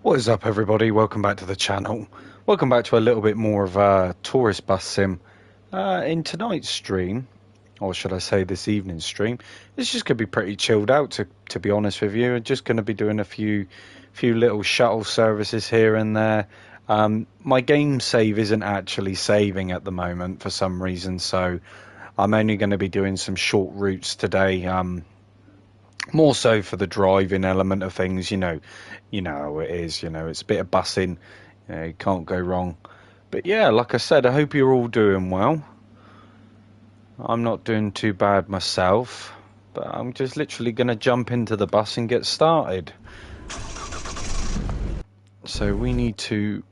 What is up, everybody? Welcome back to the channel. Welcome back to a little bit more of a tourist bus sim. In tonight's stream, or should I say this evening's stream, it's just going to be pretty chilled out, to be honest with you. I'm just going to be doing a few little shuttle services here and there. My game save isn't actually saving at the moment for some reason, so I'm only going to be doing some short routes today. More so for the driving element of things, you know how it is, it's a bit of bussing, you can't go wrong. But yeah, like I said, I hope you're all doing well. I'm not doing too bad myself, but I'm just literally going to jump into the bus and get started. So we need to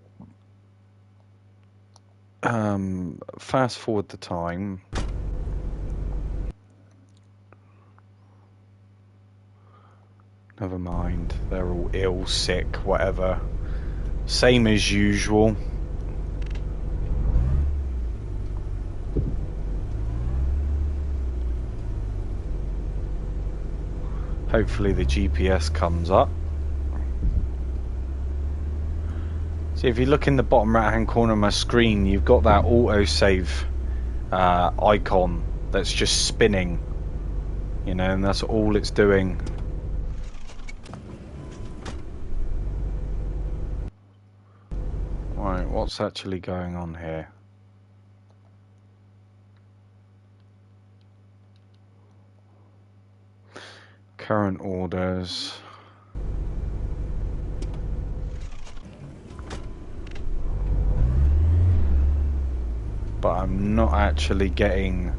fast forward the time. Never mind, they're all ill, sick, whatever. Same as usual. Hopefully the GPS comes up. See, if you look in the bottom right hand corner of my screen, you've got that autosave icon that's just spinning, and that's all it's doing. Right, what's actually going on here? Current orders. But I'm not actually getting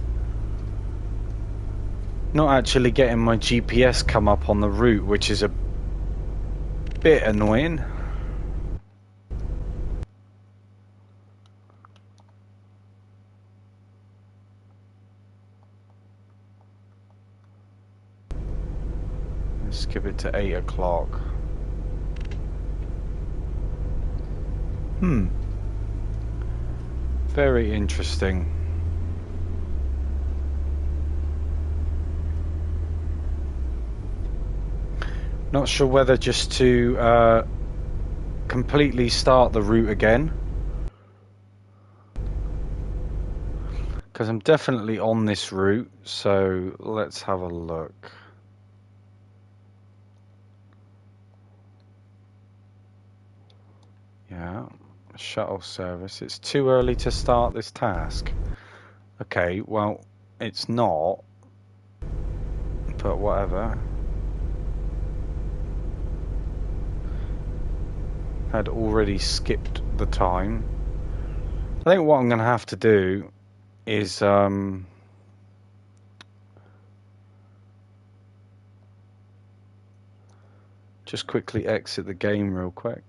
my GPS come up on the route, which is a bit annoying. Skip it to 8 o'clock. Very interesting. Not sure whether just to completely start the route again, because I'm definitely on this route, so let's have a look. Yeah, shuttle service. It's too early to start this task. Okay, well, it's not, but whatever. Had already skipped the time. I think what I'm going to have to do is just quickly exit the game real quick.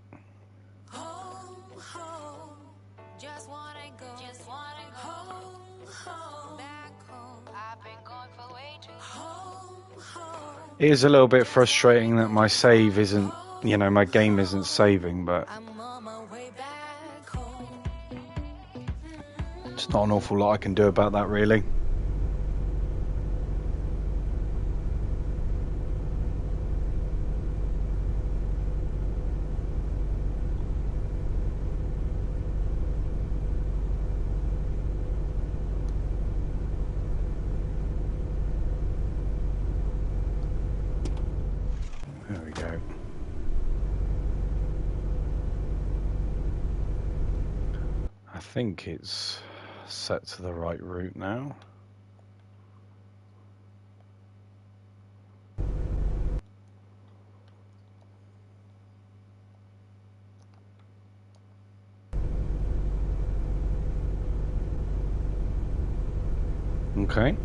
It is a little bit frustrating that my save isn't, my game isn't saving, but it's not an awful lot I can do about that, really. There we go. I think it's set to the right route now. Okay.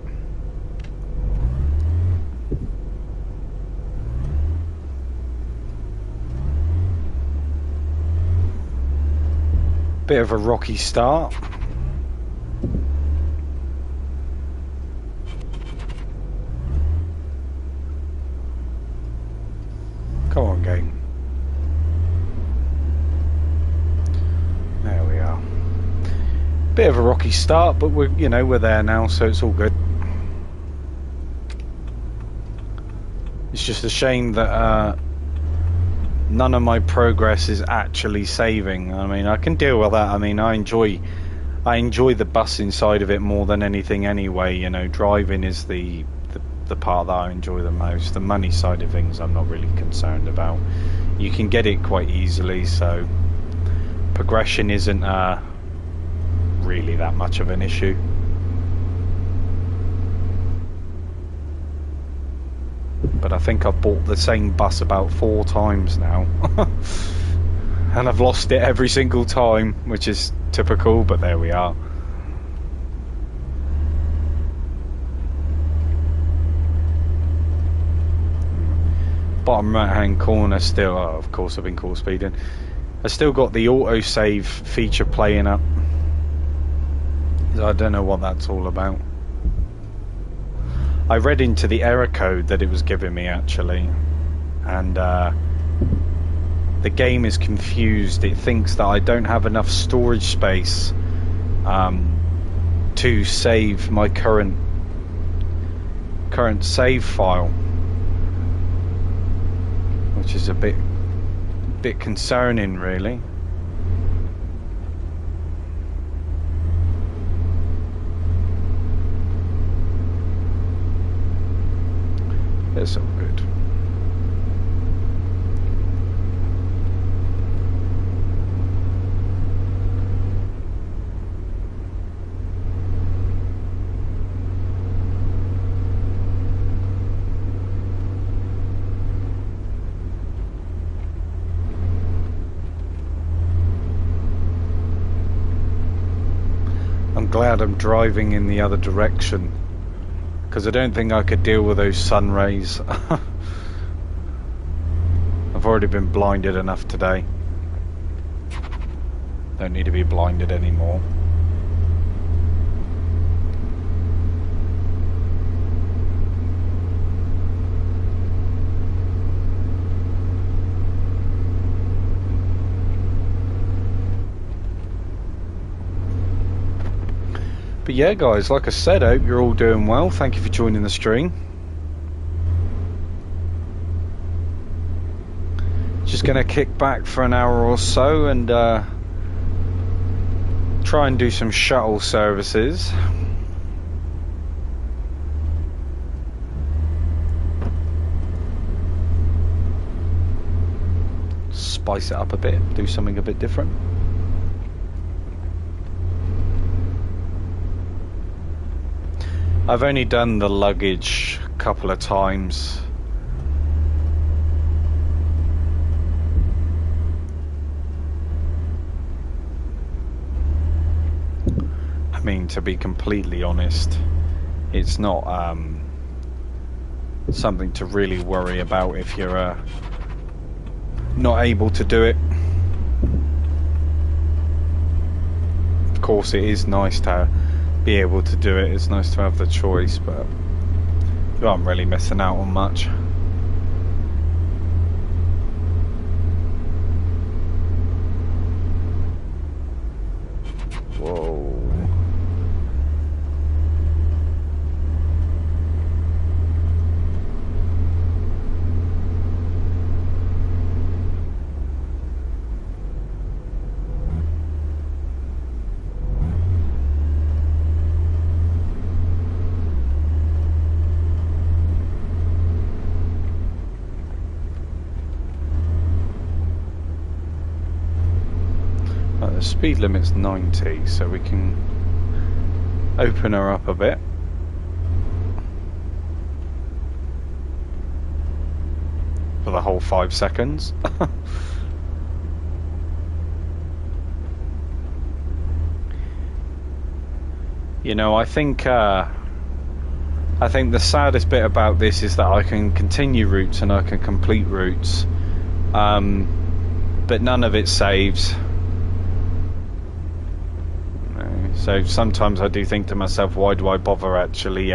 Bit of a rocky start. Come on, game. There we are. Bit of a rocky start, but we're there now, so it's all good. It's just a shame that none of my progress is actually saving. I mean, I can deal with that. I mean, I enjoy the busing side of it more than anything anyway. You know, driving is the part that I enjoy the most. The money side of things I'm not really concerned about. You can get it quite easily, so progression isn't really that much of an issue. But I think I've bought the same bus about 4 times now. And I've lost it every single time, which is typical, but there we are. Bottom right hand corner still, oh, of course I've been caught speeding. I still got the autosave feature playing up. I don't know what that's all about. I read into the error code that it was giving me actually, and the game is confused. It thinks that I don't have enough storage space to save my current save file, which is a bit concerning, really. It's all good. I'm glad I'm driving in the other direction, because I don't think I could deal with those sun rays. I've already been blinded enough today. Don't need to be blinded anymore. But yeah, guys, like I said, I hope you're all doing well. Thank you for joining the stream. Just going to kick back for an hour or so and try and do some shuttle services. Spice it up a bit, do something a bit different. I've only done the luggage a couple of times. I mean, to be completely honest, it's not something to really worry about if you're not able to do it. Of course, it is nice to be able to do it. It's nice to have the choice, but you aren't really missing out on much. Whoa. The speed limit's 90, so we can open her up a bit. For the whole 5 seconds. You know, I think the saddest bit about this is that I can continue routes and I can complete routes, but none of it saves. So sometimes I do think to myself, why do I bother actually,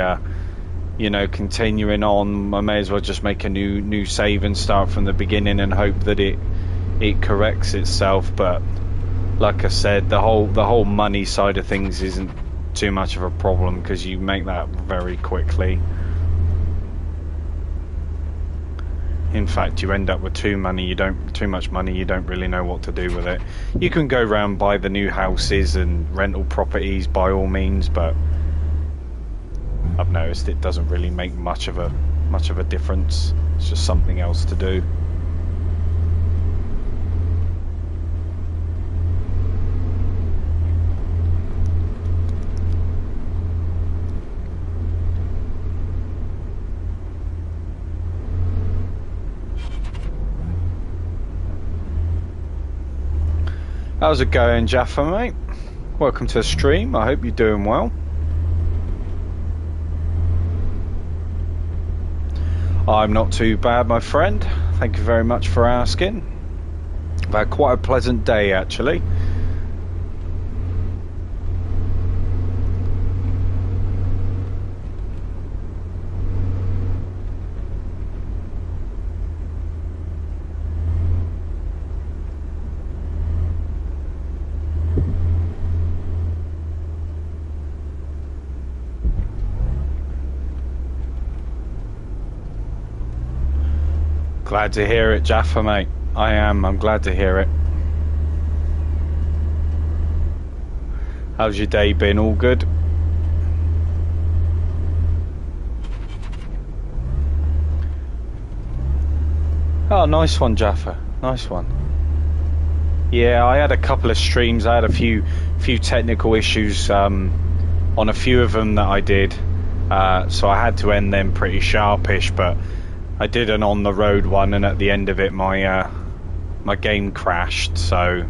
you know, continuing on? I may as well just make a new save and start from the beginning and hope that it corrects itself. But like I said, the whole money side of things isn't too much of a problem because you make that very quickly. In fact, you end up with too much money, you don't really know what to do with it. You can go round, buy the new houses and rental properties by all means, but I've noticed it doesn't really make much of a difference. It's just something else to do. How's it going, Jaffa, mate? Welcome to the stream. I hope you're doing well. I'm not too bad, my friend. Thank you very much for asking. I've had quite a pleasant day, actually. Glad to hear it, Jaffa, mate. I am. I'm glad to hear it. How's your day been? All good? Oh, nice one, Jaffa. Nice one. Yeah, I had a couple of streams. I had a few technical issues on a few of them that I did. So I had to end them pretty sharpish, but I did an on the road one, and at the end of it, my game crashed. So,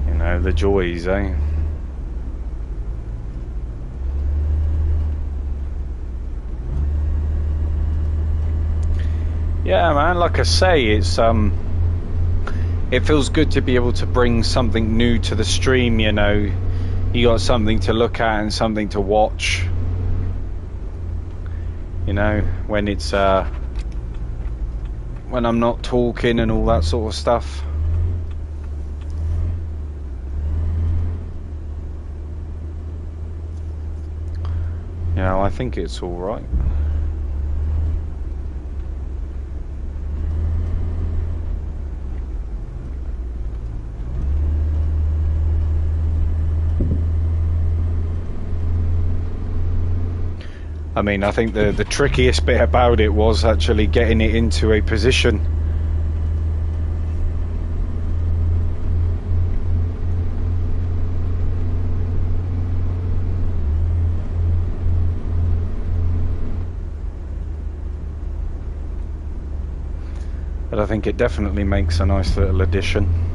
you know, the joys, eh? Yeah, man. Like I say, it's it feels good to be able to bring something new to the stream. You know, you got something to look at and something to watch. You know, when it's when I'm not talking and all that sort of stuff. You know, I think it's all right. I mean, I think the trickiest bit about it was actually getting it into a position. But I think it definitely makes a nice little addition.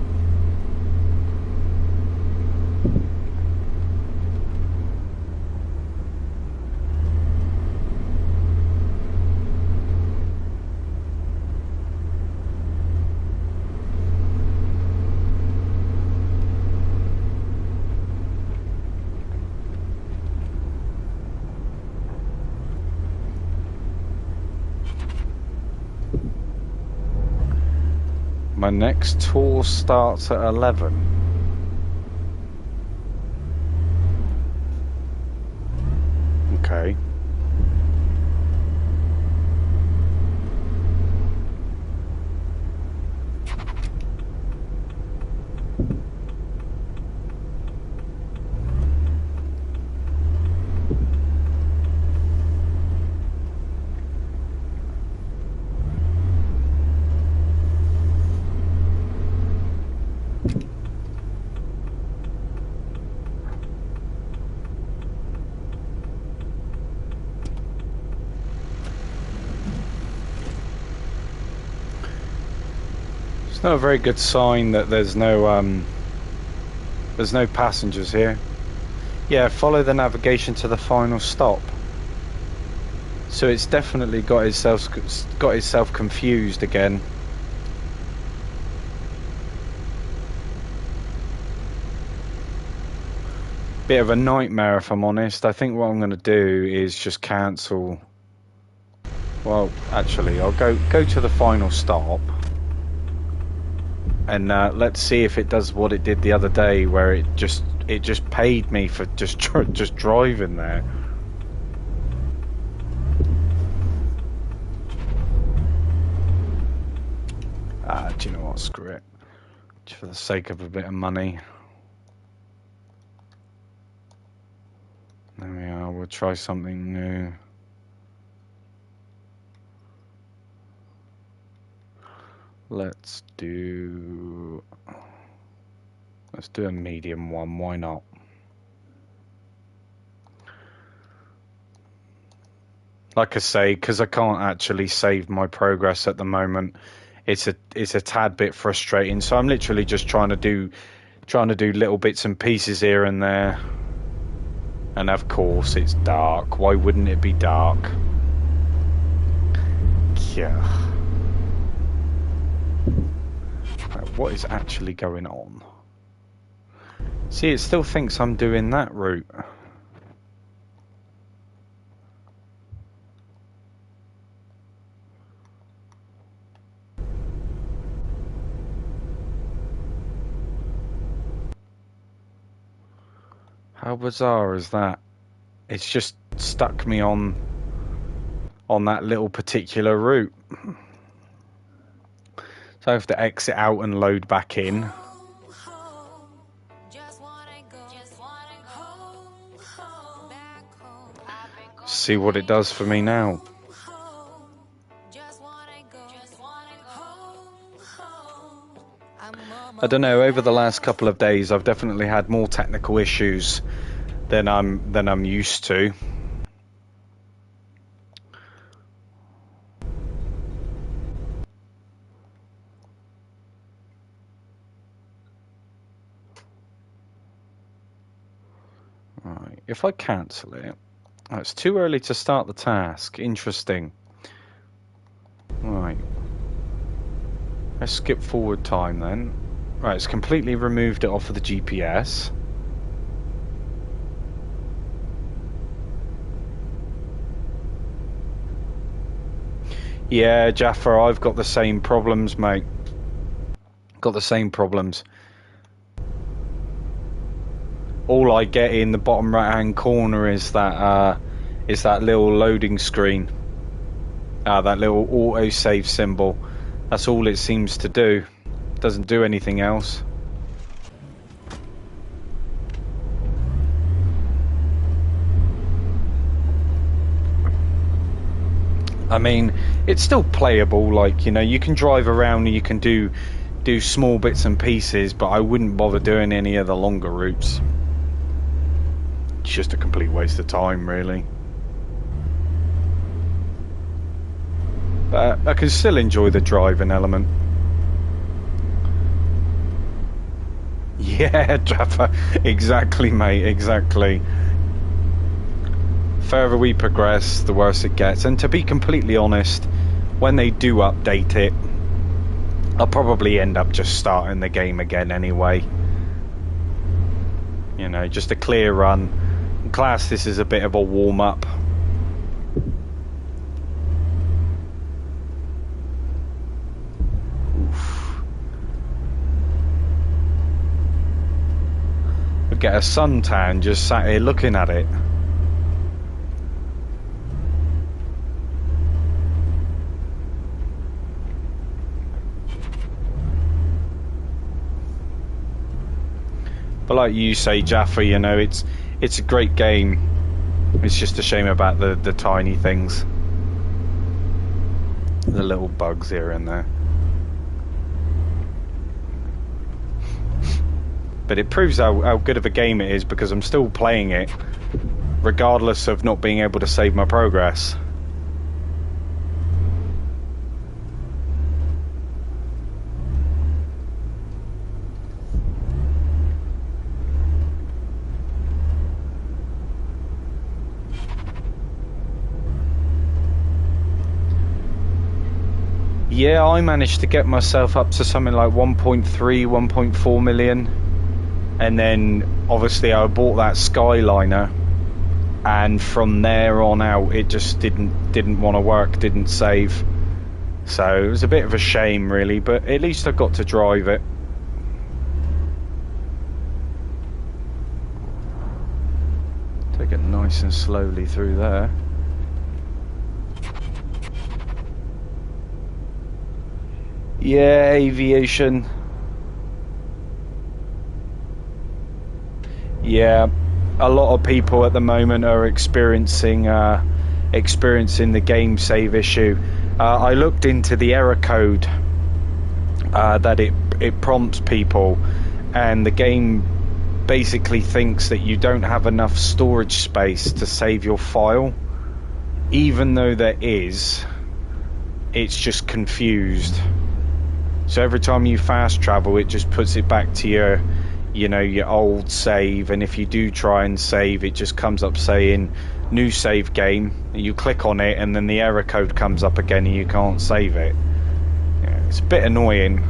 My next tour starts at 11. Okay. It's not a very good sign that there's no passengers here. Yeah, follow the navigation to the final stop. So it's definitely got itself confused again. Bit of a nightmare, if I'm honest. I think what I'm going to do is just cancel. Well, actually, I'll go to the final stop. And let's see if it does what it did the other day, where it just paid me for just driving there. Do you know what? Screw it. Just for the sake of a bit of money. There we are. We'll try something new. Let's do a medium one. Why not? Like I say, because I can't actually save my progress at the moment, it's a tad bit frustrating. So I'm literally just trying to do little bits and pieces here and there. And of course, it's dark. Why wouldn't it be dark? Yeah. Right, what is actually going on? See, it still thinks I'm doing that route. How bizarre is that? It's just stuck me on that little particular route. So I have to exit out and load back in. See what it does for me now. I don't know, over the last couple of days I've definitely had more technical issues than I'm used to. Right, if I cancel it, it's too early to start the task. Interesting. Right. Let's skip forward time then. Right, it's completely removed it off of the GPS. Yeah, Jaffa, I've got the same problems, mate. Got the same problems. All I get in the bottom right-hand corner is that little loading screen. That little autosave symbol. That's all it seems to do. Doesn't do anything else. I mean, it's still playable, like, you know, you can drive around and you can do small bits and pieces, but I wouldn't bother doing any of the longer routes. It's just a complete waste of time, really. But I can still enjoy the driving element. Yeah, Jaffa, exactly, mate, exactly. Further we progress, the worse it gets. And to be completely honest, when they do update it, I'll probably end up just starting the game again anyway. You know, just a clear run. In class, this is a bit of a warm-up. I'd get a suntan just sat here looking at it. But like you say, Jaffa, you know, it's a great game. It's just a shame about the tiny things. The little bugs here and there. But it proves how good of a game it is, because I'm still playing it, regardless of not being able to save my progress. Yeah, I managed to get myself up to something like 1.3, 1.4 million. And then, obviously, I bought that Skyliner. And from there on out, it just didn't want to work, didn't save. So, it was a bit of a shame, really. But at least I got to drive it. Take it nice and slowly through there. Yeah, aviation. Yeah, a lot of people at the moment are experiencing the game save issue. I looked into the error code that it prompts people, and the game basically thinks that you don't have enough storage space to save your file, even though there is. It's just confused. So every time you fast travel, it just puts it back to your old save, and if you do try and save, it just comes up saying new save game. You click on it, and then the error code comes up again, and you can't save it. Yeah, it's a bit annoying.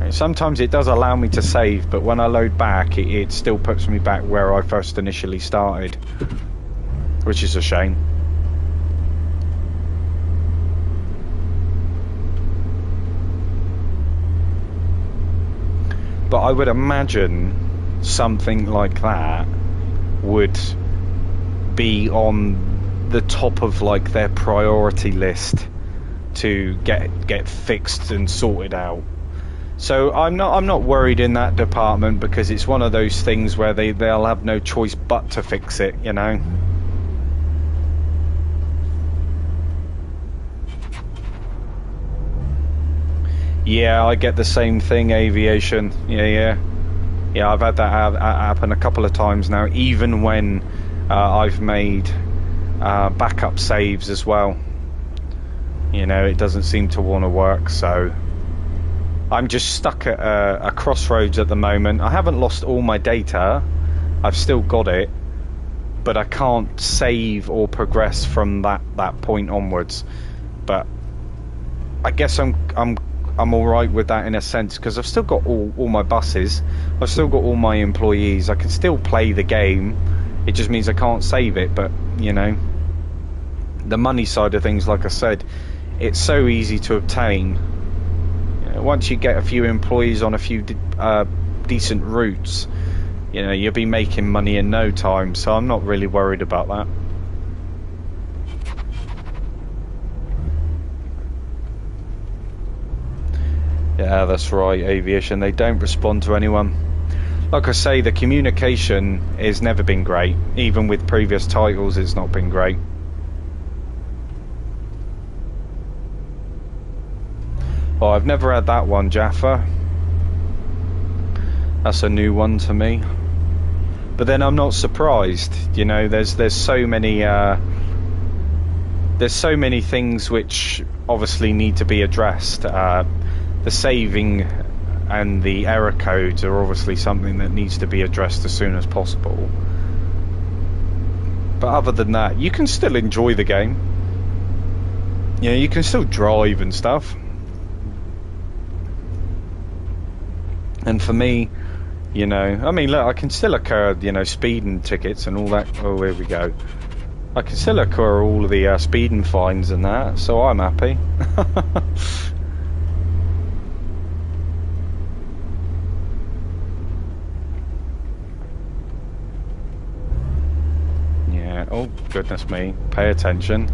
Sometimes it does allow me to save, but when I load back, it still puts me back where I first initially started, which is a shame. But I would imagine something like that would be on the top of like their priority list to get fixed and sorted out. So I'm not worried in that department, because it's one of those things where they'll have no choice but to fix it, you know. Yeah, I get the same thing, aviation. Yeah, I've had that happen a couple of times now, even when I've made backup saves as well. You know, it doesn't seem to want to work, so I'm just stuck at a crossroads at the moment. I haven't lost all my data. I've still got it, but I can't save or progress from that point onwards. But I guess I'm all right with that in a sense, because I've still got all my buses. I've still got all my employees. I can still play the game. It just means I can't save it. But, you know, the money side of things, like I said, it's so easy to obtain. Once you get a few employees on a few decent routes, you know, you'll be making money in no time, so I'm not really worried about that. Yeah, that's right, aviation. They don't respond to anyone. Like I say, the communication has never been great. Even with previous titles, it's not been great. Oh, I've never had that one, Jaffa. That's a new one to me. But then I'm not surprised. You know, there's so many things which obviously need to be addressed. The saving and the error codes are obviously something that needs to be addressed as soon as possible. But other than that, you can still enjoy the game. You know, you can still drive and stuff. And for me, you know, I mean, look, I can still occur, you know, speeding tickets and all that. Oh, here we go. I can still occur all of the speeding fines and that, so I'm happy. Yeah, oh, goodness me. Pay attention.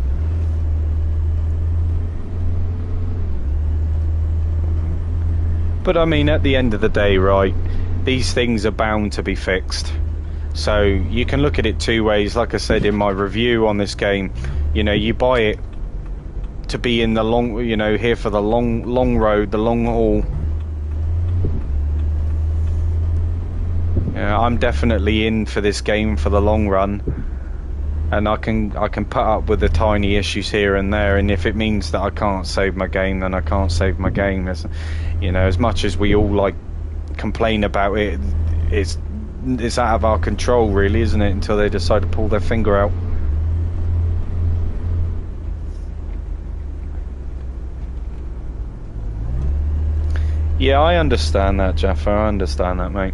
But I mean, at the end of the day, right, these things are bound to be fixed. So you can look at it two ways. Like I said in my review on this game, you know, you buy it to be in the long, you know, here for the long road, the long haul. Yeah, I'm definitely in for this game for the long run. And I can put up with the tiny issues here and there, and if it means that I can't save my game, then I can't save my game. You know, as much as we all like complain about it, it's out of our control, really, isn't it? Until they decide to pull their finger out. Yeah, I understand that, Jaffa. I understand that, mate.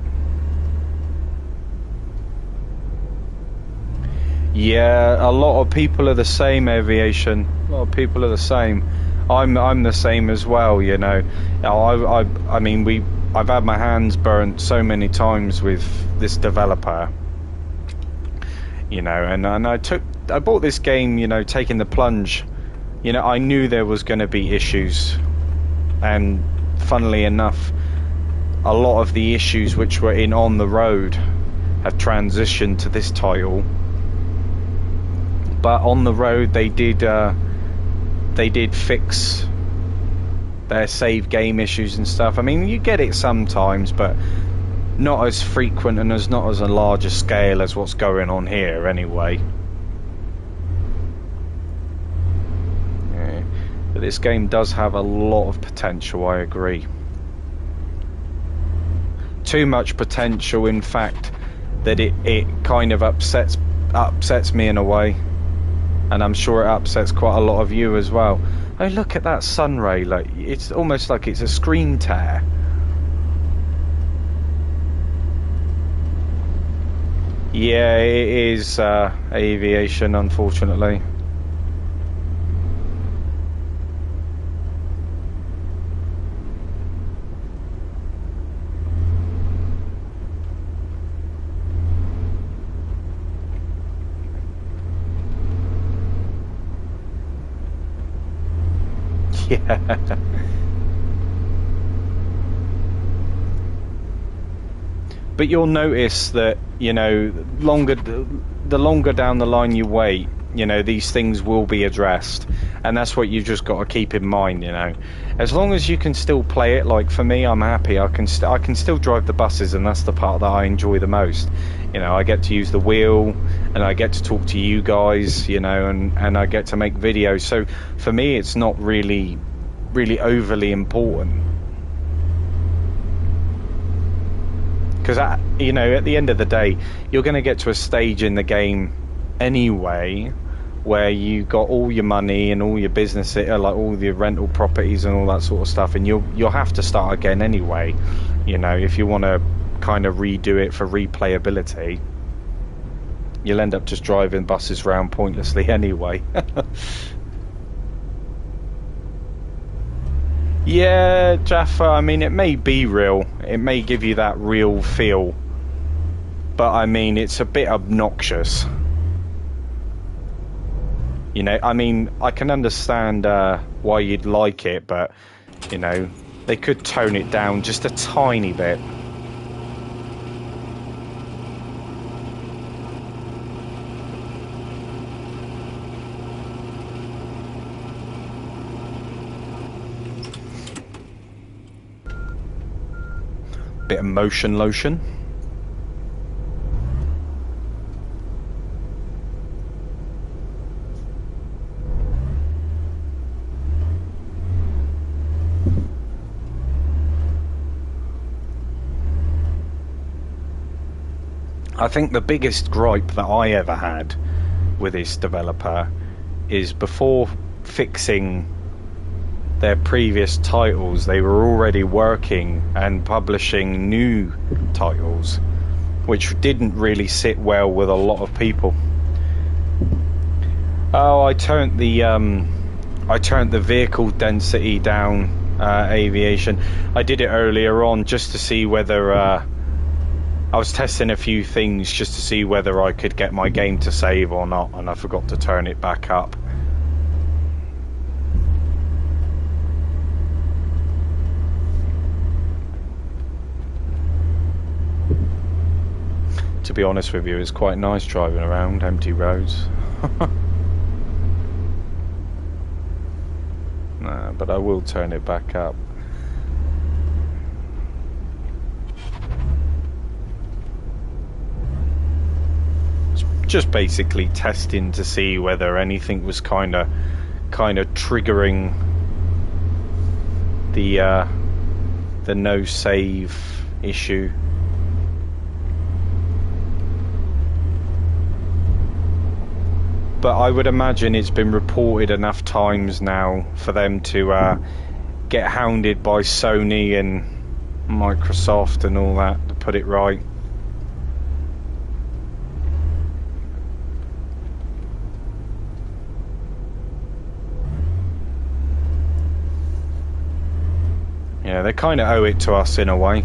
Yeah, a lot of people are the same, aviation. A lot of people are the same. I'm the same as well, you know. I mean, I've had my hands burnt so many times with this developer. You know, and I bought this game, you know, taking the plunge. You know, I knew there was going to be issues and funnily enough, a lot of the issues which were in On the Road have transitioned to this title. But On the Road, they did fix their save game issues and stuff. I mean, you get it sometimes, but not as frequent and not as a larger scale as what's going on here anyway. Yeah. But this game does have a lot of potential, I agree. Too much potential, in fact, that it kind of upsets me in a way. And I'm sure it upsets quite a lot of you as well. Oh, look at that sun ray. Like, it's almost like it's a screen tear. Yeah, it is aviation, unfortunately. Yeah. But you'll notice that, you know, the longer down the line you wait, you know, these things will be addressed, and that's what you've just got to keep in mind. You know, as long as you can still play it, like for me, I'm happy. I can still drive the buses, and that's the part that I enjoy the most. You know, I get to use the wheel, and I get to talk to you guys, you know, and I get to make videos. So for me, it's not really overly important. Because, you know, at the end of the day, you're going to get to a stage in the game anyway where you got all your money and all your business, like all your rental properties and all that sort of stuff, and you'll have to start again anyway, you know, if you want to kind of redo it for replayability. You'll end up just driving buses around pointlessly anyway. Yeah, Jaffa, I mean, it may be real. It may give you that real feel. But, I mean, it's a bit obnoxious. You know, I mean, I can understand why you'd like it, but, you know, they could tone it down just a tiny bit. Bit of motion lotion. I think the biggest gripe that I ever had with this developer is before fixing their previous titles, they were already working and publishing new titles, which didn't really sit well with a lot of people. Oh, I turned the vehicle density down, aviation. I did it earlier on just to see whether I was testing a few things just to see whether I could get my game to save or not, and I forgot to turn it back up. To be honest with you, it's quite nice driving around empty roads. Nah, but I will turn it back up. Just basically testing to see whether anything was kind of triggering the no save issue. But I would imagine it's been reported enough times now for them to get hounded by Sony and Microsoft and all that to put it right. Yeah, they kind of owe it to us in a way,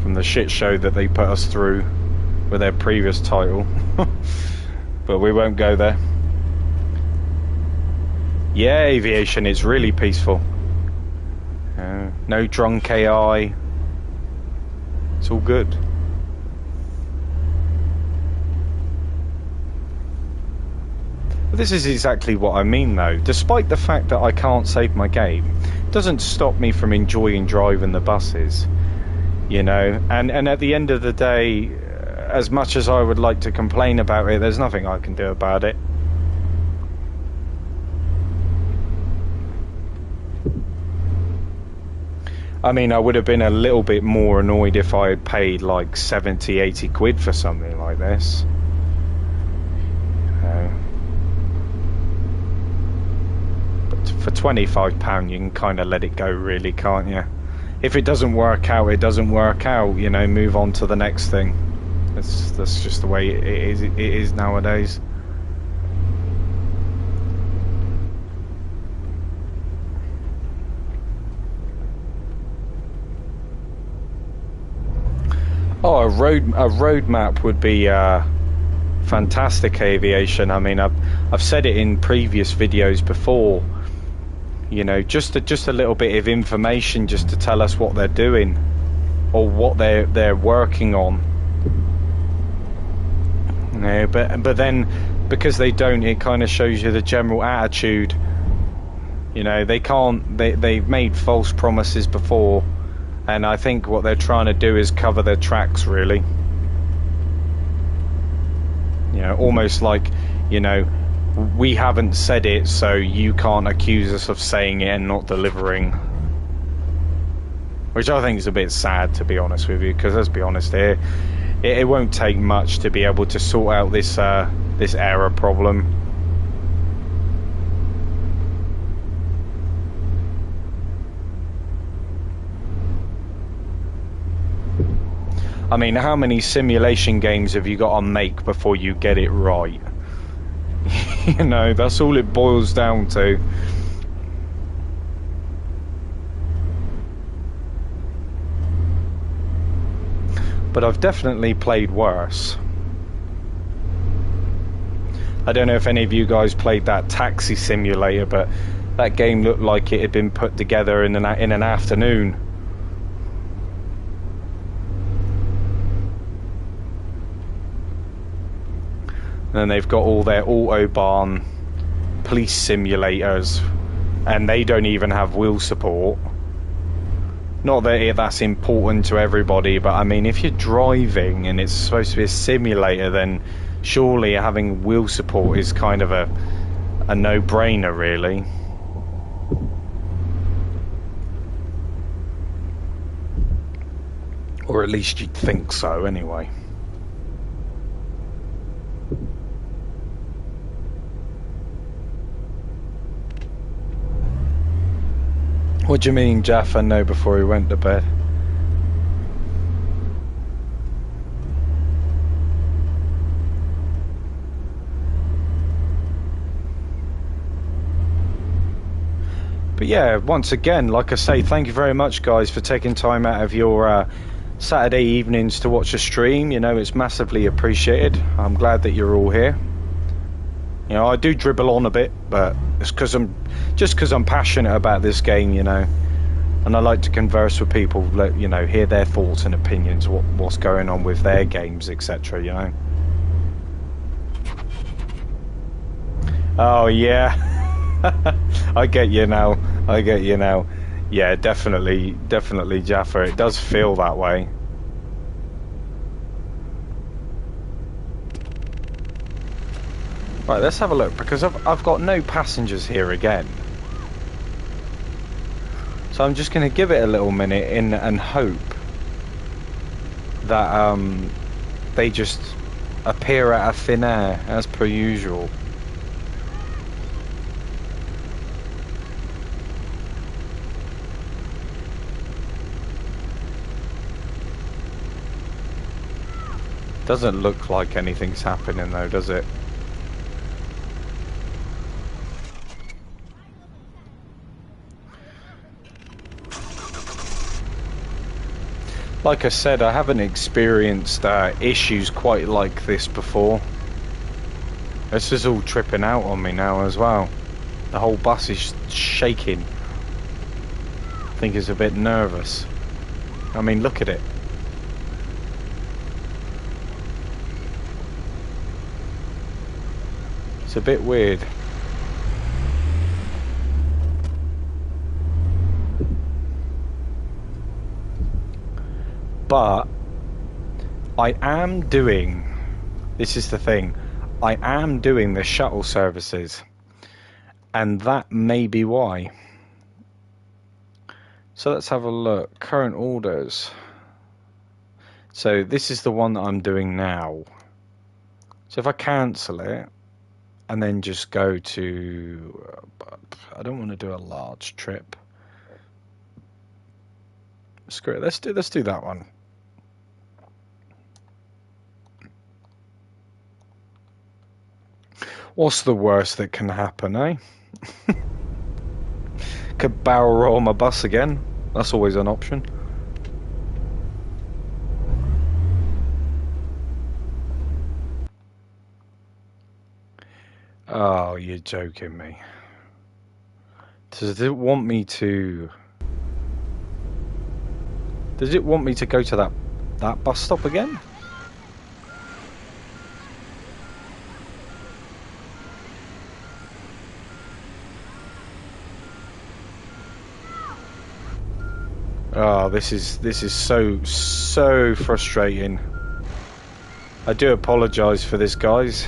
from the shit show that they put us through with their previous title. But we won't go there. Yeah, aviation is really peaceful. No drunk AI. It's all good. But this is exactly what I mean, though. Despite the fact that I can't save my game, it doesn't stop me from enjoying driving the buses. You know, and at the end of the day, as much as I would like to complain about it, there's nothing I can do about it. I mean, I would have been a little bit more annoyed if I had paid like 70, 80 quid for something like this. But for £25, you can kind of let it go, really, can't you? If it doesn't work out, it doesn't work out. You know, move on to the next thing. That's just the way it is nowadays. Oh, a road map would be fantastic, aviation. I mean, I've said it in previous videos before. You know, just a little bit of information, just to tell us what they're doing or what they're working on. You know, but then because they don't, it kind of shows you the general attitude. You know, they've made false promises before. And I think what they're trying to do is cover their tracks, really. You know, almost like, you know, we haven't said it, so you can't accuse us of saying it and not delivering. Which I think is a bit sad, to be honest with you, because let's be honest here, it won't take much to be able to sort out this error problem. I mean, how many simulation games have you got to make before you get it right? You know, that's all it boils down to. But I've definitely played worse. I don't know if any of you guys played that Taxi Simulator, but that game looked like it had been put together in an afternoon. And then they've got all their Autobahn police simulators, and they don't even have wheel support. Not that that's important to everybody, but I mean, if you're driving and it's supposed to be a simulator, then surely having wheel support is kind of a no-brainer, really. Or at least you'd think so, anyway. What do you mean, Jaffa? No, before he went to bed. But yeah, once again, like I say, thank you very much, guys, for taking time out of your Saturday evenings to watch a stream. You know, it's massively appreciated. I'm glad that you're all here. You know, I do dribble on a bit, but it's because I'm passionate about this game, you know, and I like to converse with people, you know, hear their thoughts and opinions, what's going on with their games, etc. You know. Oh yeah, I get you now. Yeah, definitely, Jaffa. It does feel that way. Right, let's have a look, because I've got no passengers here again. So I'm just going to give it a little minute and hope that they just appear out of thin air, as per usual. Doesn't look like anything's happening though, does it? Like I said, I haven't experienced issues quite like this before. This is all tripping out on me now as well. The whole bus is shaking. I think it's a bit nervous. I mean, look at it. It's a bit weird. But I am doing, this is the thing, I am doing the shuttle services, and that may be why. So let's have a look. Current orders. So this is the one that I'm doing now. So if I cancel it and then just go to, I don't want to do a large trip. Screw it. Let's do that one. What's the worst that can happen, eh? Could barrel roll my bus again. That's always an option. Oh, you're joking me. Does it want me to... Does it want me to go to that bus stop again? Oh, this is so frustrating. I do apologise for this, guys.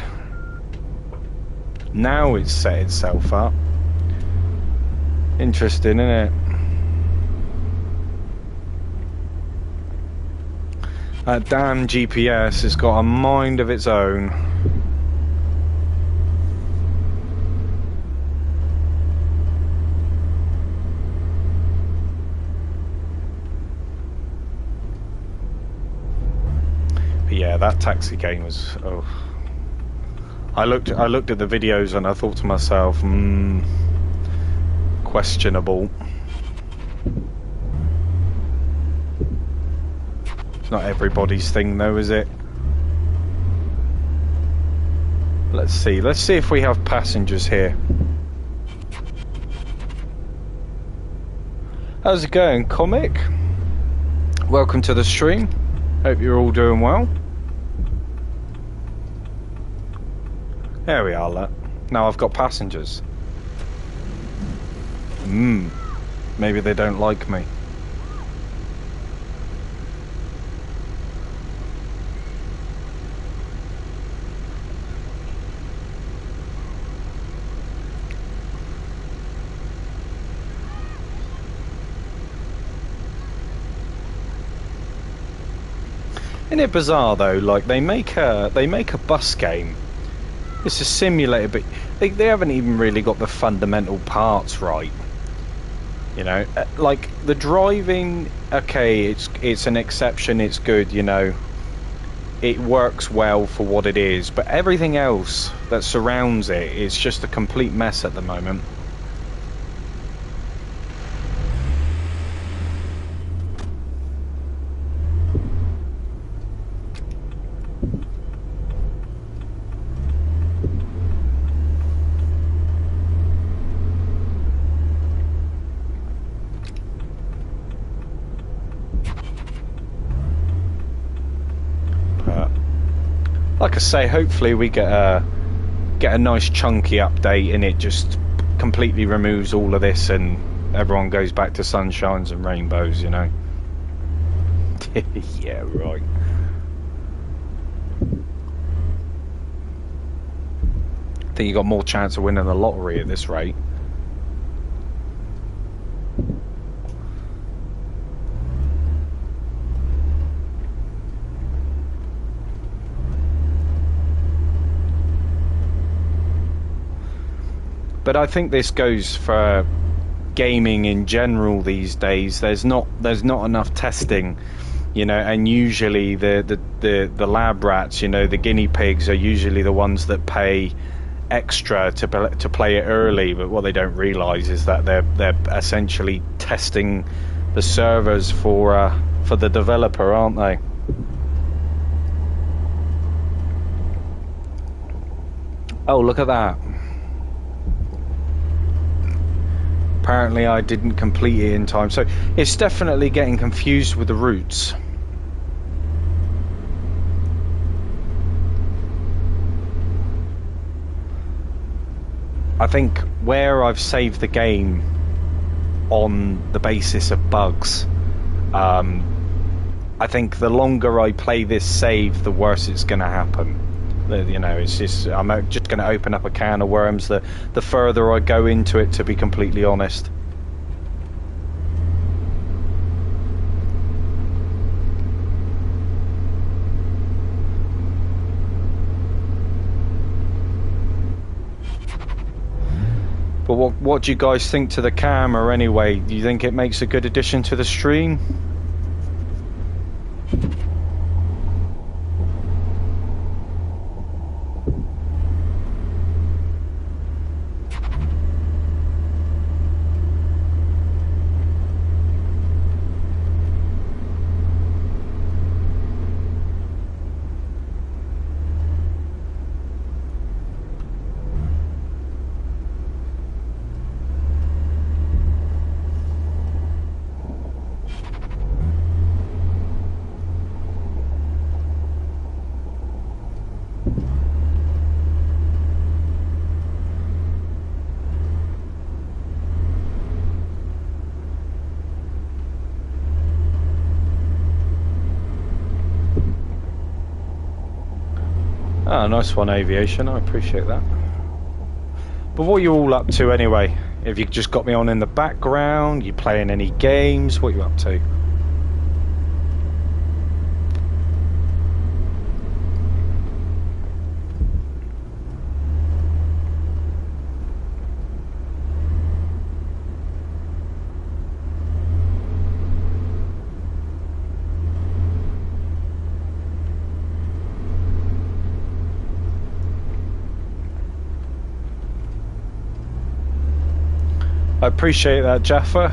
Now it's set itself up. Interesting, isn't it? That damn GPS has got a mind of its own. But yeah, that taxi game was... Oh. I looked at the videos and I thought to myself, questionable. It's not everybody's thing though, is it? Let's see if we have passengers here. How's it going, Comic? Welcome to the stream. Hope you're all doing well. There we are, look. Now I've got passengers. Maybe they don't like me. Isn't it bizarre though? Like they make a bus game. It's a simulator, but they haven't even really got the fundamental parts right. You know, like the driving. Okay, it's an exception. It's good. You know, it works well for what it is. But everything else that surrounds it is just a complete mess at the moment. Like I say, hopefully we get a nice chunky update and it just completely removes all of this and everyone goes back to sunshines and rainbows, you know. Yeah, right. I think you got more chance of winning the lottery at this rate. But I think this goes for gaming in general these days. There's not enough testing, you know, and usually the lab rats, you know, the guinea pigs are usually the ones that pay extra to play it early. But what they don't realise is that they're essentially testing the servers for the developer, aren't they? Oh, look at that. Apparently I didn't complete it in time, so it's definitely getting confused with the routes. I think where I've saved the game on the basis of bugs, I think the longer I play this save, the worse it's going to happen. You know, it's just, I'm just going to open up a can of worms the further I go into it, to be completely honest. But what do you guys think to the camera anyway? Do you think it makes a good addition to the stream? Oh, nice one, Aviation. I appreciate that. But what are you all up to anyway? Have you just got me on in the background? You playing any games? What are you up to? I appreciate that, Jaffa.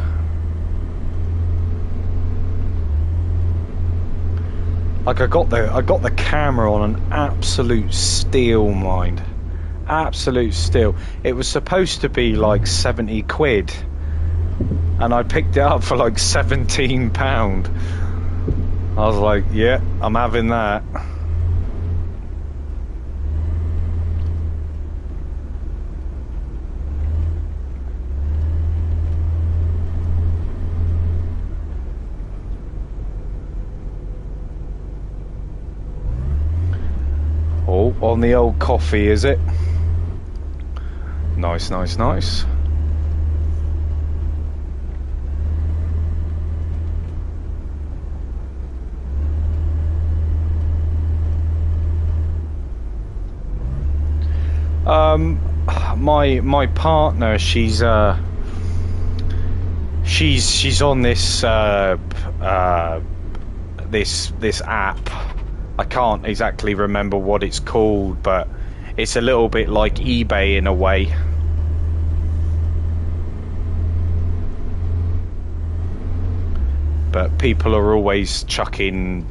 Like I got the camera on an absolute steal, mind. Absolute steal. It was supposed to be like 70 quid, and I picked it up for like £17. I was like, yeah, I'm having that. Oh, on the old coffee, is it? Nice, nice, nice. My partner, she's on this this app. I can't exactly remember what it's called, but it's a little bit like eBay in a way. But people are always chucking,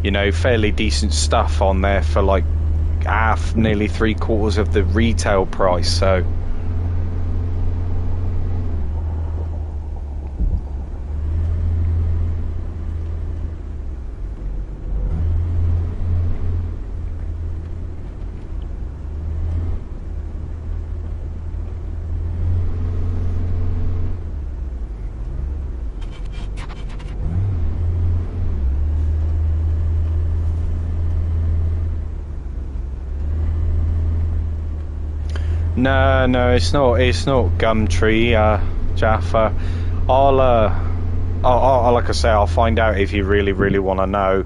you know, fairly decent stuff on there for like half, nearly 3/4 of the retail price, so no, it's not Gumtree, Jaffa. I'll like I say, I'll find out if you really want to know.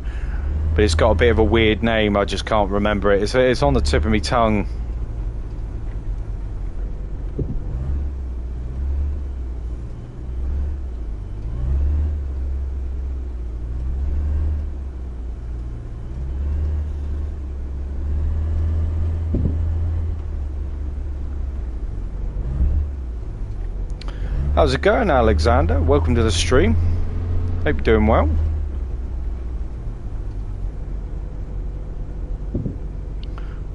But it's got a bit of a weird name. I just can't remember it. It's on the tip of my tongue. How's it going, Alexander? Welcome to the stream. Hope you're doing well.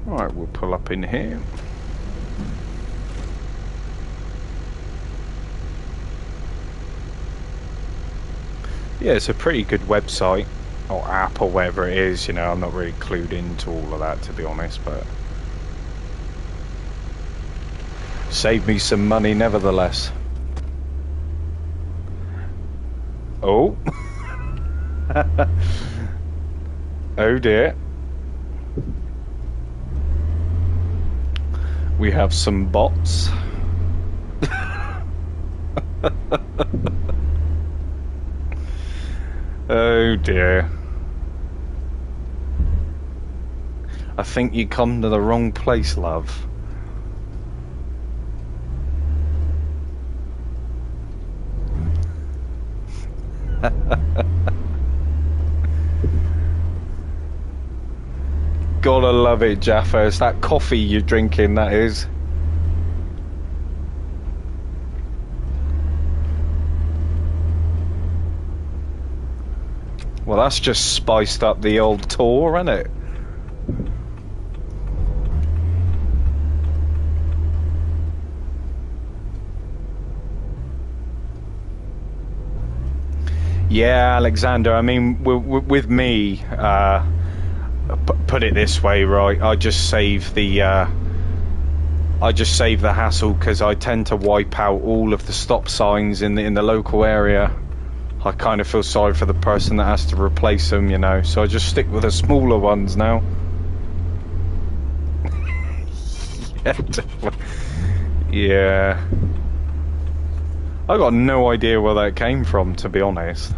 Alright, we'll pull up in here. Yeah, it's a pretty good website or app or whatever it is. You know, I'm not really clued into all of that, to be honest, but saved me some money nevertheless. Oh. Oh dear. We have some bots. Oh dear. I think you come to the wrong place, love. Gotta love it, Jaffa. It's that coffee you're drinking, that is. Well, that's just spiced up the old tour, isn't it? Yeah, Alexander, I mean, with me, put it this way, right? I just save the hassle because I tend to wipe out all of the stop signs in the local area. I kind of feel sorry for the person that has to replace them, you know. So I just stick with the smaller ones now. Yeah, yeah. I got no idea where that came from, to be honest.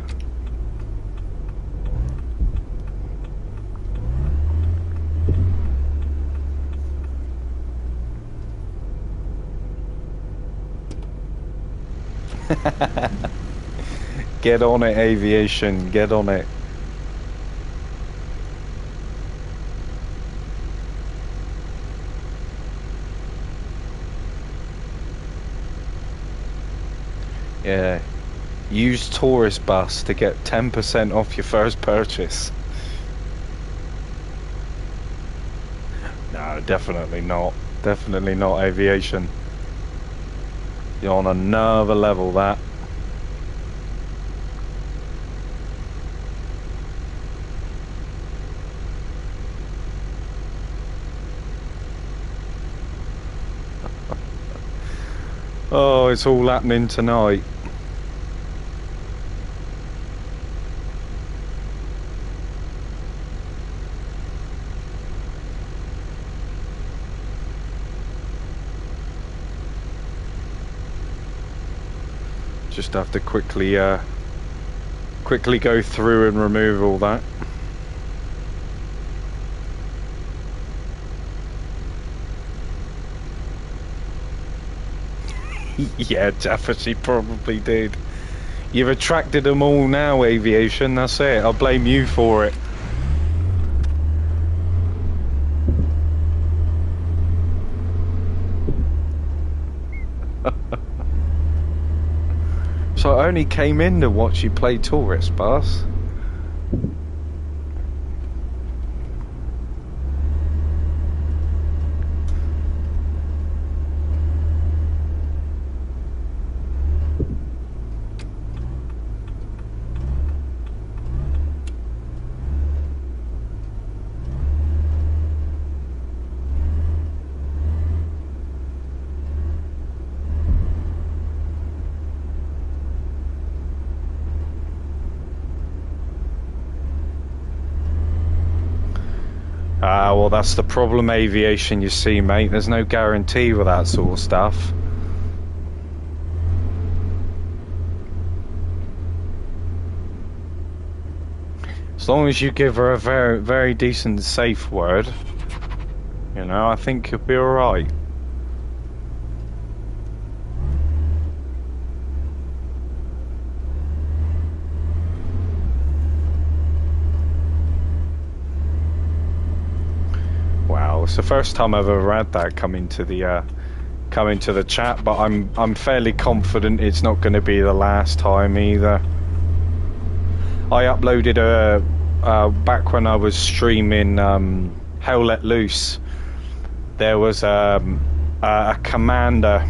Get on it, aviation. Get on it. Yeah. Use tourist bus to get 10% off your first purchase. No, definitely not. Definitely not aviation. You're on another level, that. Oh, it's all happening tonight. Just have to quickly go through and remove all that. Yeah, Jaffa, she probably did. You've attracted them all now, aviation. That's it. I'll blame you for it. So I only came in to watch you play tourist bus. Ah, well, that's the problem, aviation, you see, mate. There's no guarantee with that sort of stuff. As long as you give her a very, very decent, safe word, you know, I think you'll be alright. It's the first time I've ever had that come into the chat, but I'm fairly confident it's not going to be the last time either. I uploaded back when I was streaming Hell Let Loose. There was a commander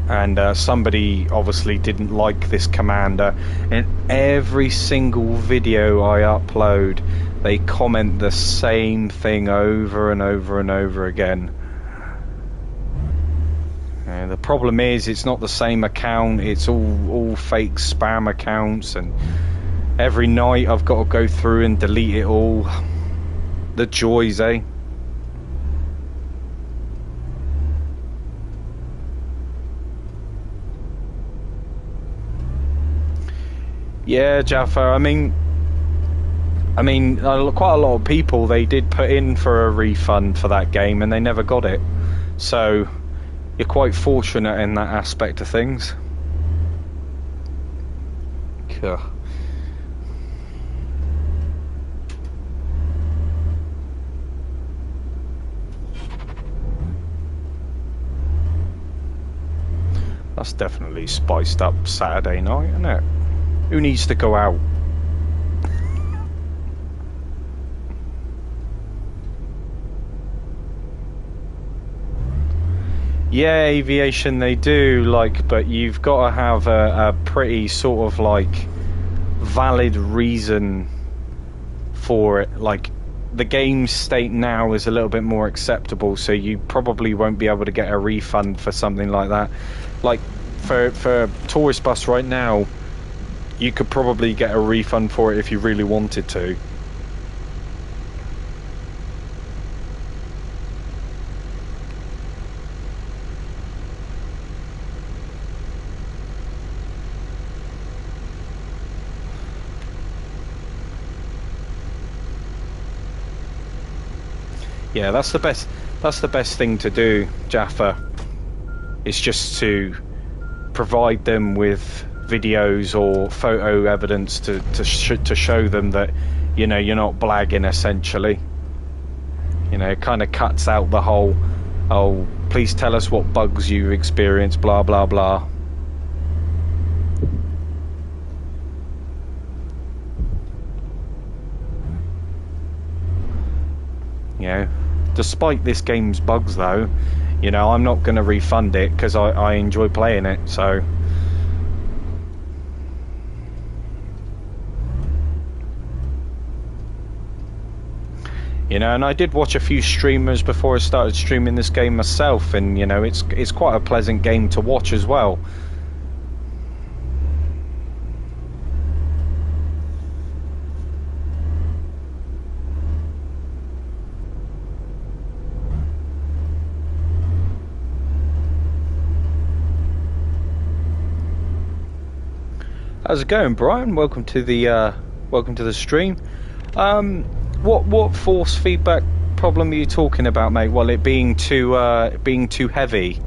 and somebody obviously didn't like this commander. In every single video I upload, they comment the same thing over and over and over again. The problem is, it's not the same account. It's all fake spam accounts, and every night I've got to go through and delete it all. The joys, eh? Yeah, Jaffa. I mean, quite a lot of people, they did put in for a refund for that game, and they never got it. So you're quite fortunate in that aspect of things. Ugh. That's definitely spiced up Saturday night, isn't it? Who needs to go out? Yeah, aviation they do, like, but you've got to have a pretty sort of like valid reason for it. Like, the game state now is a little bit more acceptable, so you probably won't be able to get a refund for something like that. Like for Tourist Bus right now, you could probably get a refund for it if you really wanted to. Yeah, that's the best thing to do, Jaffa. It's just to provide them with videos or photo evidence to show them that, you know, you're not blagging, essentially. You know, it kind of cuts out the whole, oh, please tell us what bugs you experience, blah blah blah. You know, despite this game's bugs though, you know, I'm not going to refund it because I enjoy playing it, so. You know, and I did watch a few streamers before I started streaming this game myself, and you know, it's quite a pleasant game to watch as well. How's it going, Brian? Welcome to the stream. What force feedback problem are you talking about, mate? Well, it being too heavy.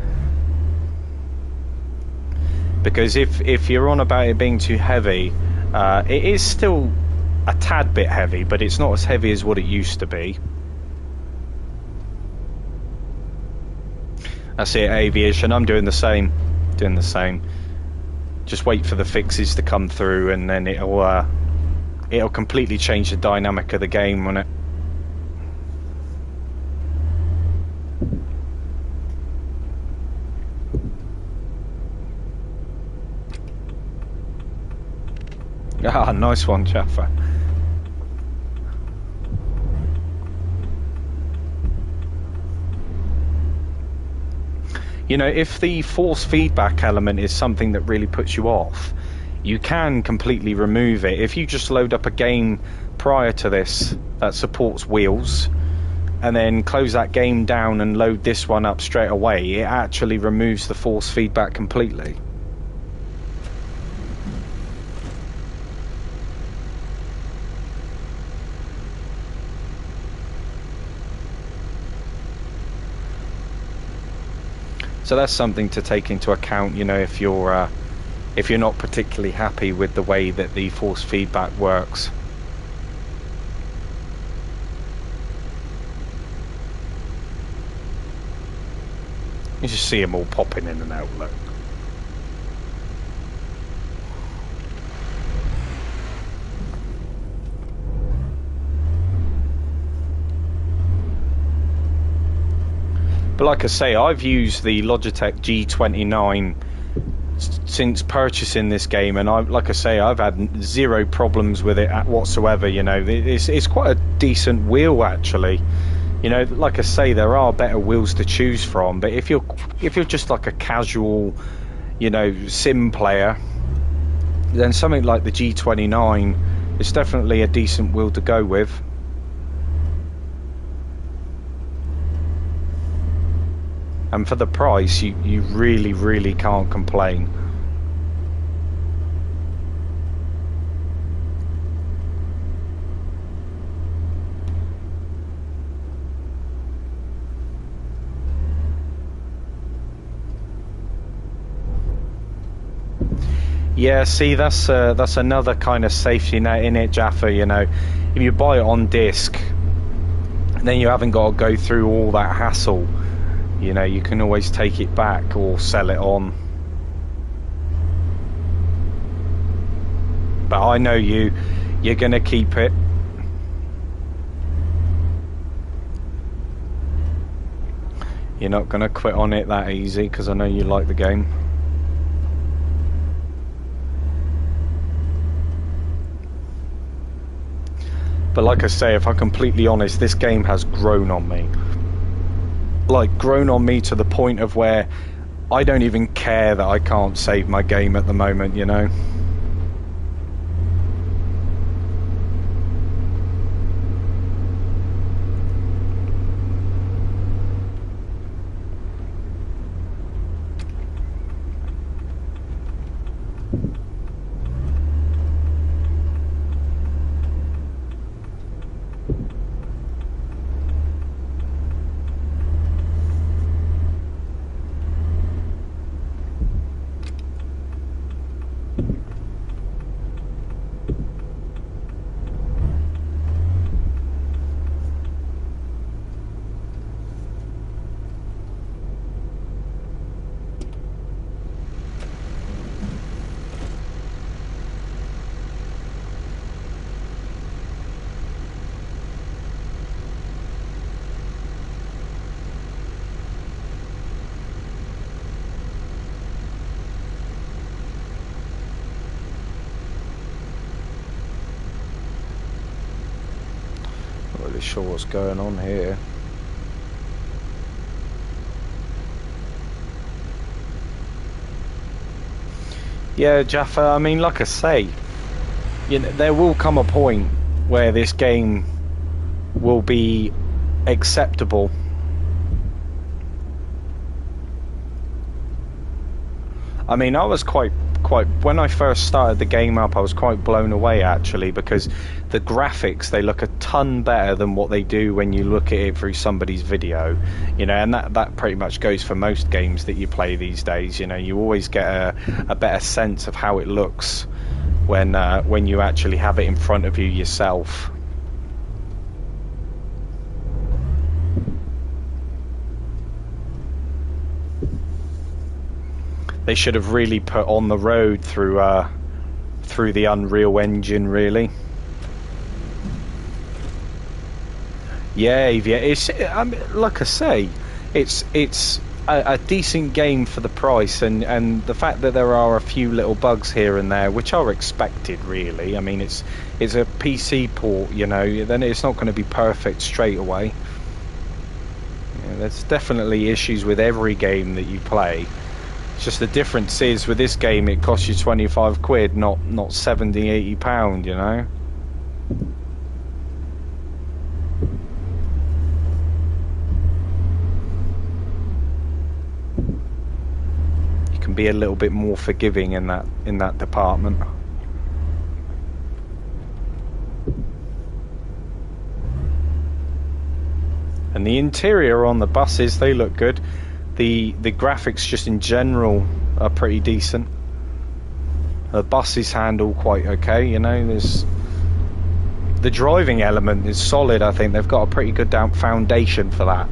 Because if you're on about it being too heavy, it is still a tad bit heavy, but it's not as heavy as what it used to be. That's it, aviation. I'm doing the same. Just wait for the fixes to come through, and then it'll completely change the dynamic of the game, won't it? Ah, nice one, Jaffa. You know, if the force feedback element is something that really puts you off, you can completely remove it. If you just load up a game prior to this that supports wheels, and then close that game down and load this one up straight away, it actually removes the force feedback completely. So that's something to take into account, you know, if you're not particularly happy with the way that the force feedback works. You just see them all popping in and out, look. But like I say, I've used the Logitech G29 since purchasing this game, and like I say, I've had zero problems with it whatsoever. You know, it's quite a decent wheel actually. You know, like I say, there are better wheels to choose from, but if you're just like a casual, you know, sim player, then something like the G29 is definitely a decent wheel to go with. And for the price, you really can't complain. Yeah, see, that's another kind of safety net in it, Jaffa. You know, if you buy it on disc, then you haven't got to go through all that hassle. You know, you can always take it back or sell it on. But I know you're gonna keep it. You're not gonna quit on it that easy, because I know you like the game. But like I say, if I'm completely honest, this game has grown on me. Like, grown on me to the point of where I don't even care that I can't save my game at the moment, you know? Not really sure what's going on here. Yeah, Jaffa, I mean, like I say, you know, there will come a point where this game will be acceptable. I mean, I was quite when I first started the game up, I was quite blown away actually, because the graphics, they look a ton better than what they do when you look at it through somebody's video, you know, and that pretty much goes for most games that you play these days. You know, you always get a better sense of how it looks when you actually have it in front of you yourself. They should have really put on the road through the Unreal Engine, really. Yeah, it's like I say, it's a decent game for the price, and the fact that there are a few little bugs here and there, which are expected, really. I mean, it's a PC port, you know. Then it's not going to be perfect straight away. Yeah, there's definitely issues with every game that you play. Just the difference is with this game it costs you 25 quid, not 70, 80 pound, you know. You can be a little bit more forgiving in that department. And the interior on the buses, they look good. The graphics just in general are pretty decent. The buses handle quite okay, you know. There's the driving element is solid. I think they've got a pretty good foundation for that.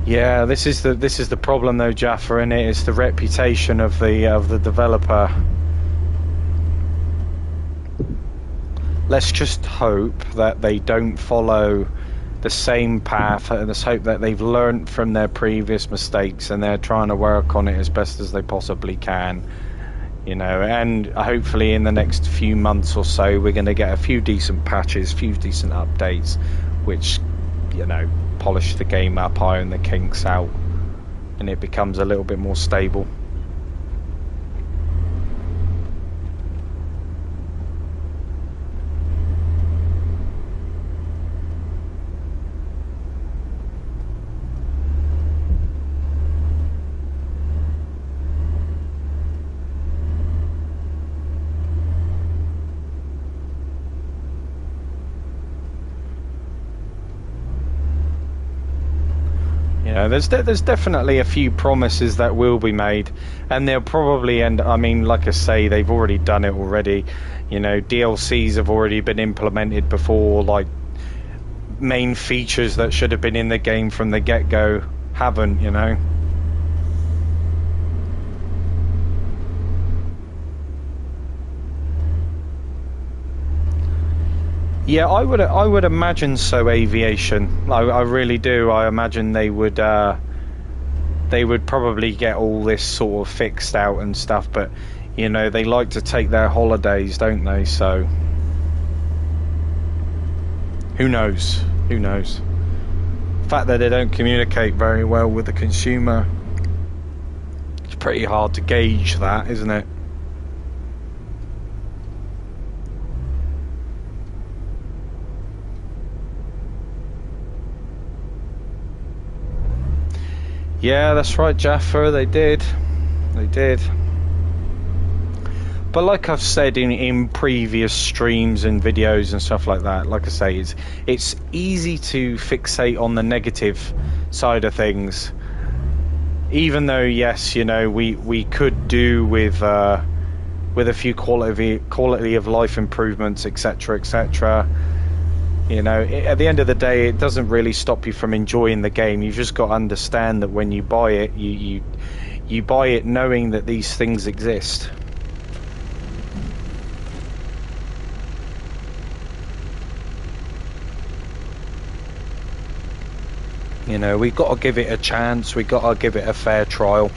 Yeah, this is the problem though, Jaffa, in it. It's the reputation of the developer. let's just hope that they don't follow the same path, and let's hope that they've learned from their previous mistakes and they're trying to work on it as best as they possibly can. You know, and hopefully in the next few months or so we're going to get a few decent patches, few decent updates, which, you know, polish the game up, iron the kinks out, and it becomes a little bit more stable. You know, there's definitely a few promises that will be made, and they'll probably end. I mean, like I say, they've already done it already. You know, DLCs have already been implemented before, like main features that should have been in the game from the get-go haven't. You know. Yeah, I would imagine so. Aviation, I really do. I imagine they would probably get all this sort of fixed out and stuff. But you know, they like to take their holidays, don't they? So who knows? Who knows? The fact that they don't communicate very well with the consumer, it's pretty hard to gauge that, isn't it? Yeah, that's right, Jaffer. They did. They did. But like I've said in previous streams and videos and stuff like that, like I say, it's easy to fixate on the negative side of things. Even though, yes, you know, we could do with a few quality of life improvements, etc., etc. You know, at the end of the day, it doesn't really stop you from enjoying the game. You've just got to understand that when you buy it, you buy it knowing that these things exist. You know, we've got to give it a chance. We've got to give it a fair trial.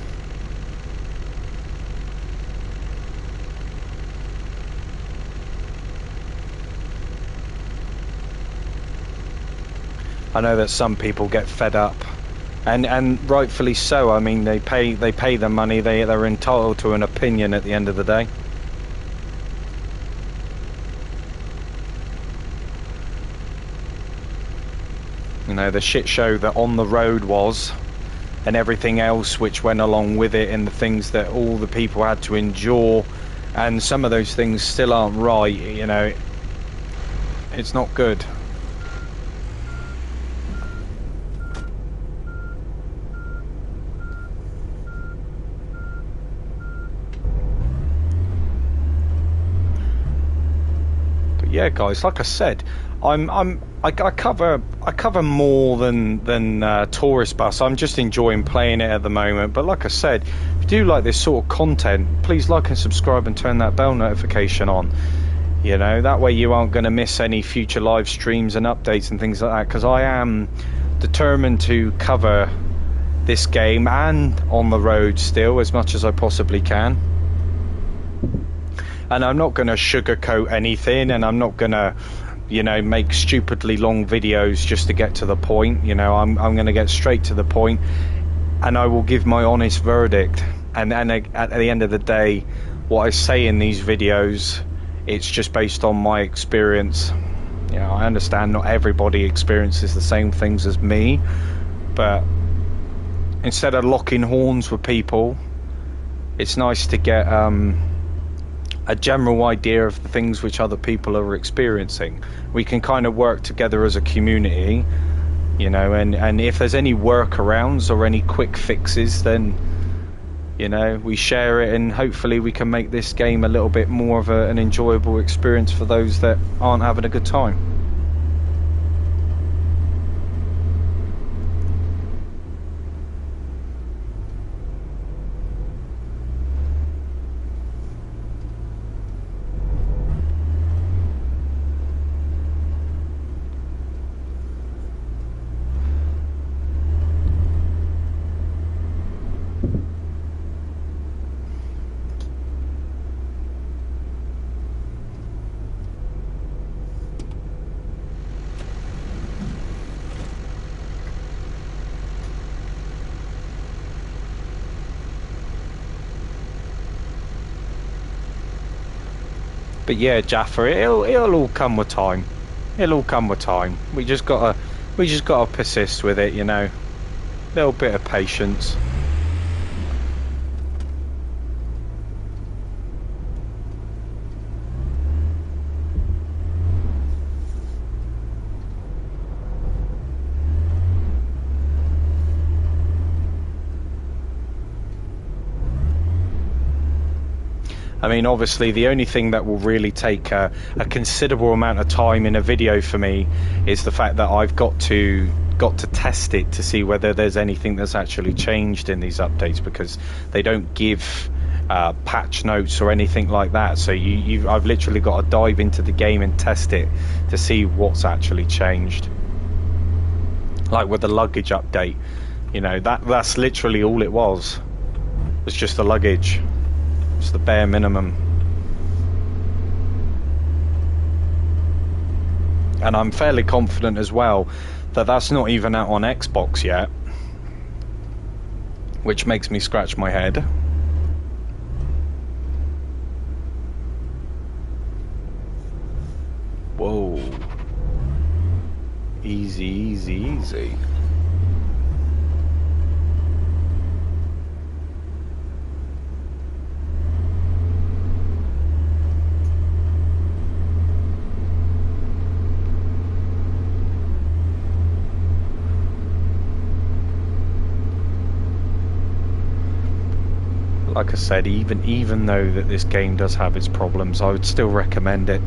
I know that some people get fed up, and rightfully so. I mean, they pay the money. They're entitled to an opinion at the end of the day. You know, the shit show that On the Road was, and everything else which went along with it, and the things that all the people had to endure, and some of those things still aren't right. You know, it's not good. Yeah, guys, like I said, I cover more than Tourist Bus. I'm just enjoying playing it at the moment. But like I said, if you do like this sort of content, please like and subscribe and turn that bell notification on. You know, that way you aren't going to miss any future live streams and updates and things like that. Because I am determined to cover this game and On the Road still as much as I possibly can. And I'm not going to sugarcoat anything, and I'm not going to, you know, make stupidly long videos just to get to the point. You know, I'm going to get straight to the point, and I will give my honest verdict. And at the end of the day, what I say in these videos, it's just based on my experience. You know, I understand not everybody experiences the same things as me, but instead of locking horns with people, it's nice to get a general idea of the things which other people are experiencing. We can kind of work together as a community, you know, and if there's any workarounds or any quick fixes, then, you know, we share it, and hopefully we can make this game a little bit more of an enjoyable experience for those that aren't having a good time. But yeah, Jaffa, it'll all come with time. It'll all come with time. We just gotta persist with it, you know. Little bit of patience. I mean, obviously, the only thing that will really take a considerable amount of time in a video for me is the fact that I've got to test it to see whether there's anything that's actually changed in these updates, because they don't give patch notes or anything like that. So I've literally got to dive into the game and test it to see what's actually changed. Like with the luggage update, you know, that's literally all it was. It's just the luggage. It's the bare minimum. And I'm fairly confident as well that that's not even out on Xbox yet, which makes me scratch my head. Whoa. Easy, easy, easy. Like I said, even though that this game does have its problems, I would still recommend it.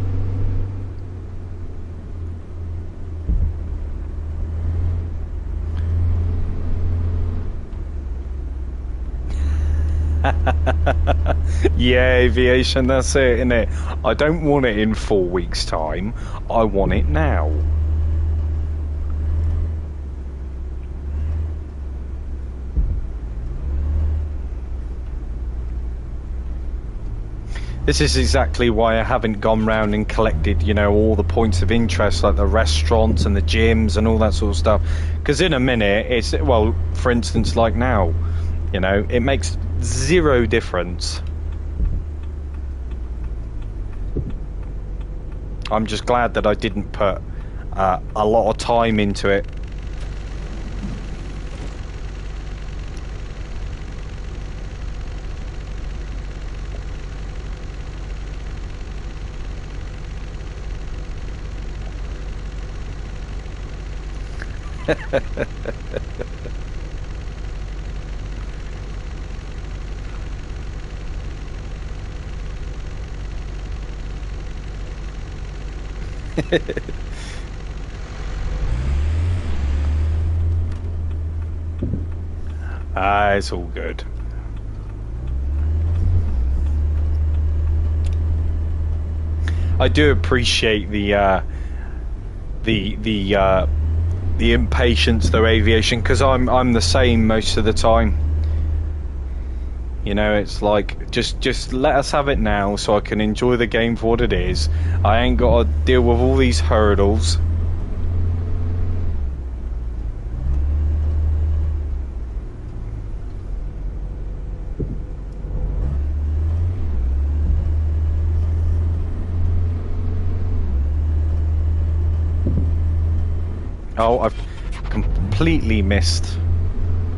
Yeah, Aviation, that's it, innit? I don't want it in 4 weeks' time. I want it now. This is exactly why I haven't gone round and collected, you know, all the points of interest, like the restaurants and the gyms and all that sort of stuff. Because in a minute, it's, well, for instance, like now, you know, it makes zero difference. I'm just glad that I didn't put a lot of time into it. It's all good. I do appreciate the impatience though, Aviation, because I'm the same most of the time. You know, it's like just let us have it now so I can enjoy the game for what it is. I ain't got to deal with all these hurdles. Oh, I've completely missed.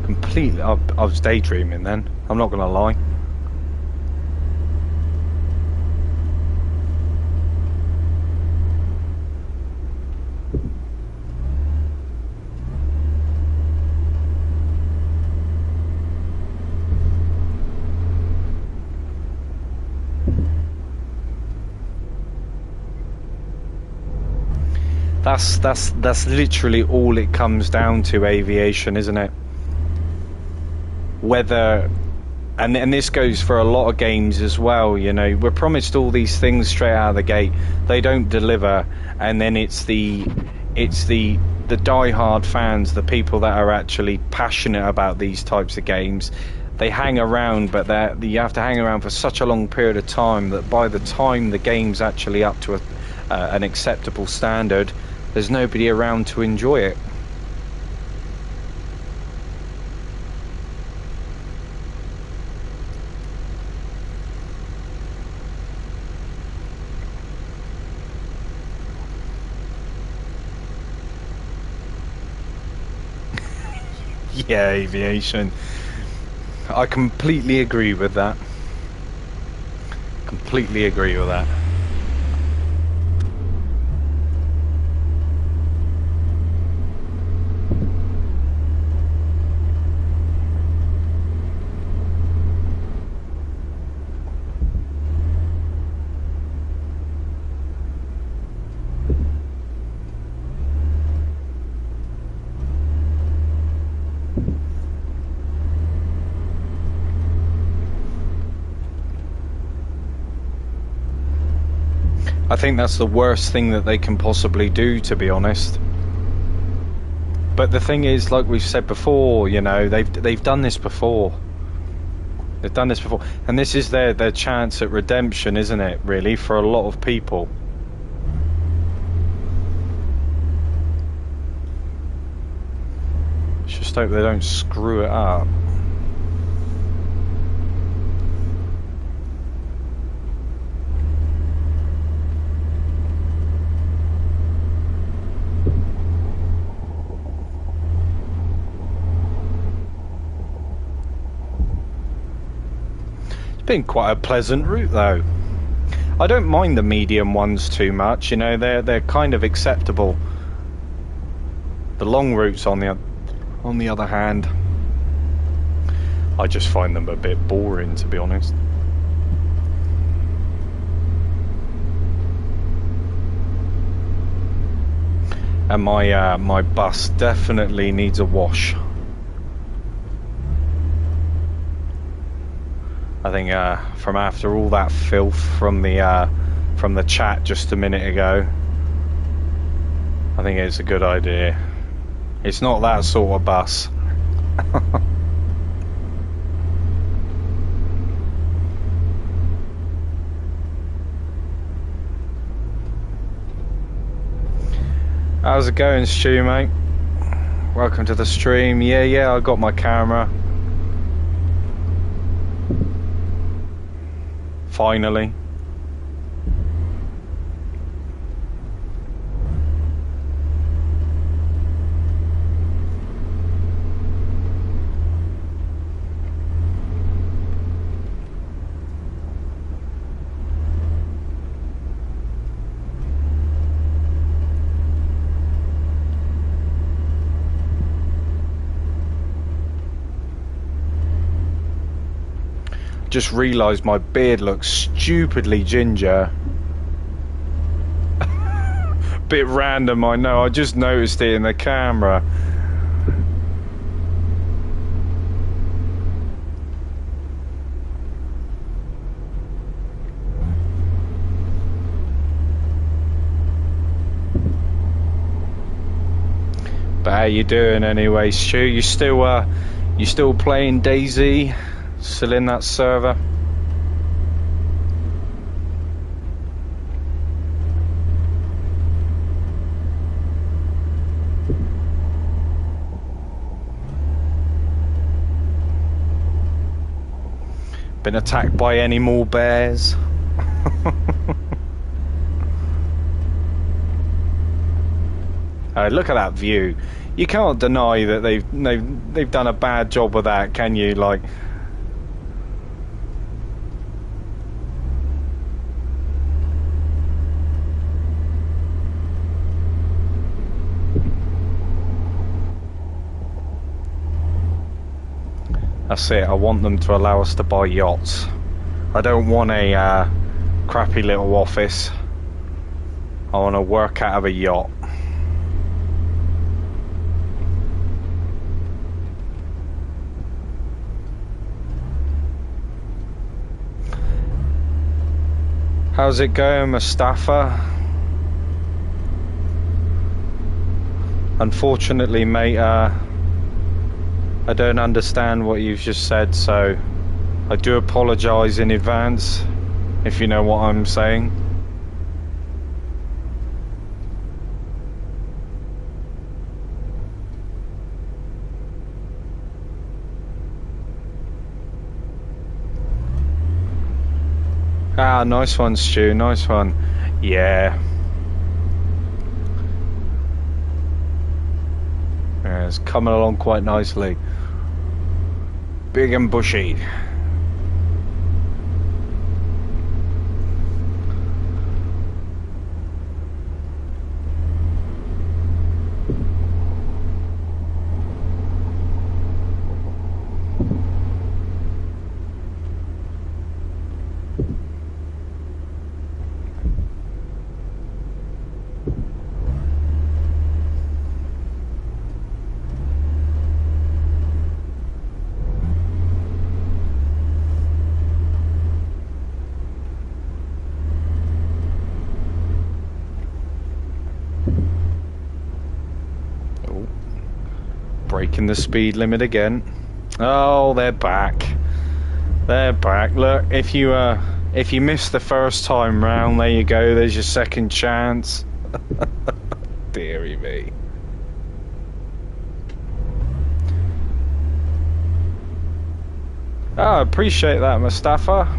Completely, I was daydreaming then. I'm not gonna lie. That's literally all it comes down to, Aviation, isn't it? Whether, and this goes for a lot of games as well, you know, we're promised all these things straight out of the gate, they don't deliver, and then it's the die-hard fans, the people that are actually passionate about these types of games, they hang around, but you have to hang around for such a long period of time that by the time the game's actually up to an acceptable standard, there's nobody around to enjoy it. Yeah, aviation. I completely agree with that. Completely agree with that. I think that's the worst thing that they can possibly do, to be honest. But the thing is, like we've said before, you know, they've done this before. They've done this before, and this is their chance at redemption, isn't it? Really, for a lot of people. Just hope they don't screw it up. Been quite a pleasant route though. I don't mind the medium ones too much, you know, they're kind of acceptable. The long routes on the other hand, I just find them a bit boring, to be honest. And my bus definitely needs a wash. I think from after all that filth from the chat just a minute ago, I think it's a good idea. It's not that sort of bus. How's it going, Stu, mate? Welcome to the stream. Yeah, I got my camera. Finally. Just realised my beard looks stupidly ginger. Bit random, I know. I just noticed it in the camera. But how you doing anyway, Stu? You still playing DayZ? Still in that server? Been attacked by any more bears? Look at that view. You can't deny that they've done a bad job with that, can you? Like, that's it. I want them to allow us to buy yachts. I don't want a crappy little office. I want to work out of a yacht. How's it going, Mustafa? Unfortunately, mate, I don't understand what you've just said, so I do apologise in advance, if you know what I'm saying. Ah, nice one, Stu, nice one. Yeah. It's coming along quite nicely. Big and bushy. Breaking the speed limit again. Oh, they're back. They're back. Look, if you missed the first time round, there you go. There's your second chance. Deary me. Oh, I appreciate that, Mustafa.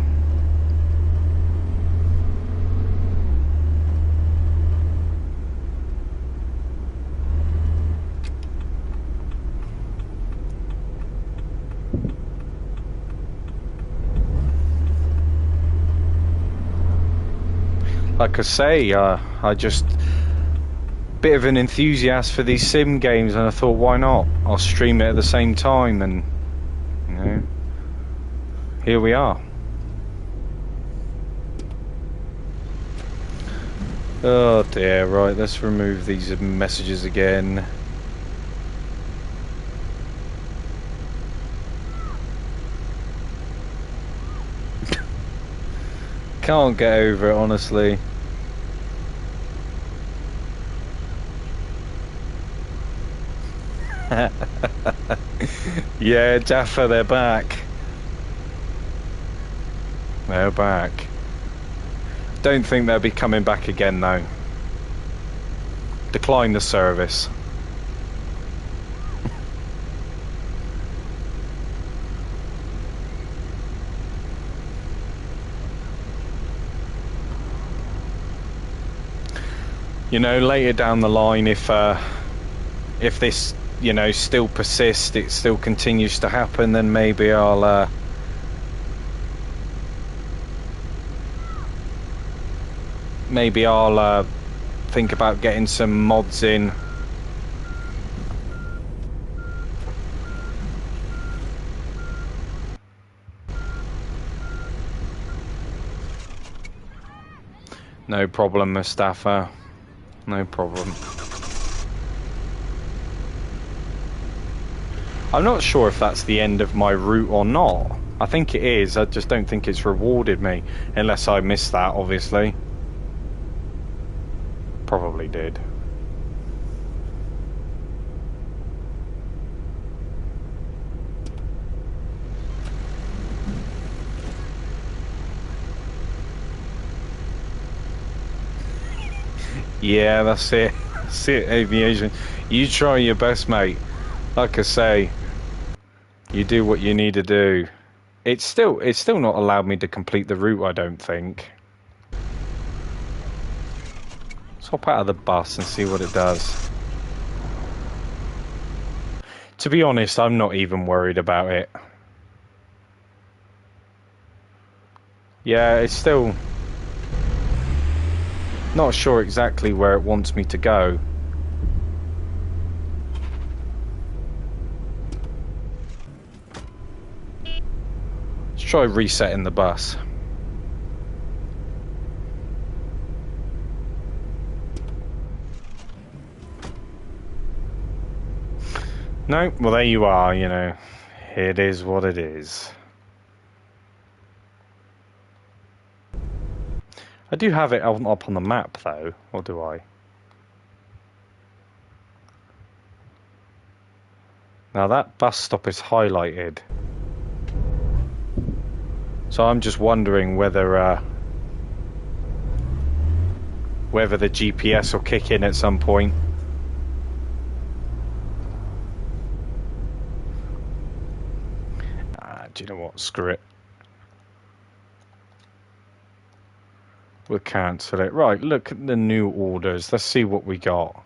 Like I say, I just bit of an enthusiast for these sim games, and I thought, why not? I'll stream it at the same time, and you know, here we are. Oh dear, right, let's remove these messages again. Can't get over it, honestly. Yeah, Jaffa, they're back. They're back. Don't think they'll be coming back again, though. Decline the service. You know, later down the line, if this, you know, still persists, it still continues to happen, then maybe I'll think about getting some mods in. No problem, Mustafa. No problem. I'm not sure if that's the end of my route or not. I think it is. I just don't think it's rewarded me. Unless I missed that, obviously. Probably did. Yeah, that's it. That's it, aviation. You try your best, mate. Like I say, you do what you need to do. It's still not allowed me to complete the route, I don't think. Let's hop out of the bus and see what it does. To be honest, I'm not even worried about it. Yeah, it's still not sure exactly where it wants me to go. Let's try resetting the bus. No, well there you are, you know. It is what it is. I do have it up on the map though, or do I? Now that bus stop is highlighted. So I'm just wondering whether the GPS will kick in at some point. Do you know what? Screw it. We'll cancel it. Right, look at the new orders. Let's see what we got.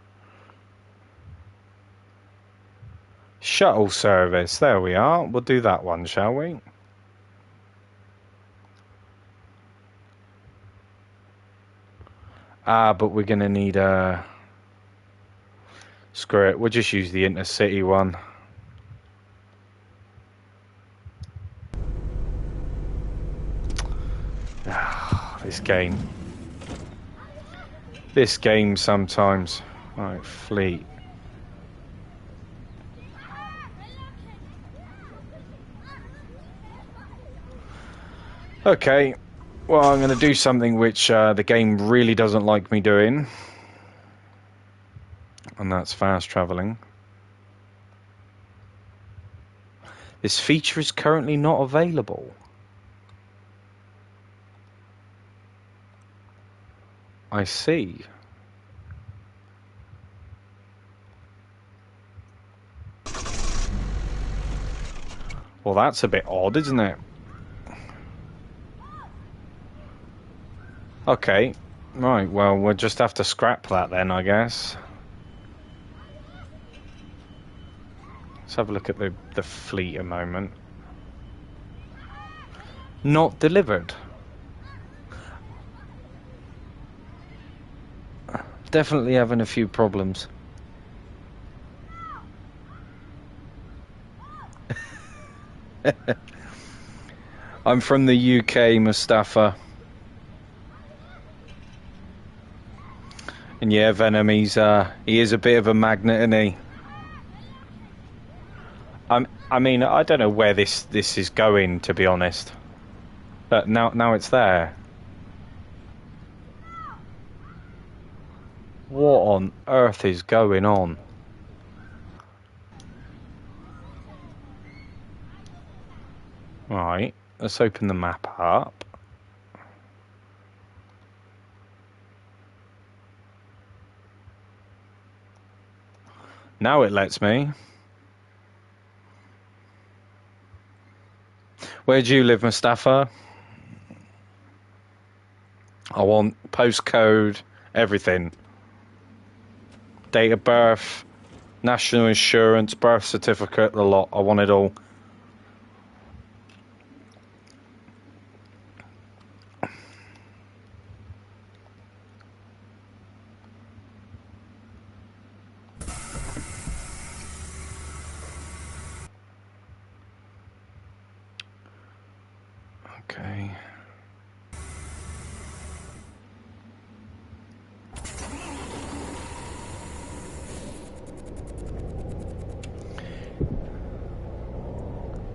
Shuttle service. There we are. We'll do that one, shall we? But we're going to need a... Screw it. We'll just use the intercity one. This game. This game sometimes. Right, fleet. Okay, well, I'm going to do something which the game really doesn't like me doing, and that's fast traveling. This feature is currently not available. I see. Well, that's a bit odd, isn't it? Okay, right, well, we'll just have to scrap that then, I guess. Let's have a look at the fleet a moment. Not delivered. Definitely having a few problems. I'm from the UK, Mustafa. And yeah, Venom, he is a bit of a magnet, isn't he? I mean, I don't know where this is going, to be honest. But now it's there. What on earth is going on? Right, let's open the map up. Now it lets me. Where do you live, Mustafa? I want postcode, everything. Date of birth, national insurance, birth certificate, the lot. I want it all. Okay.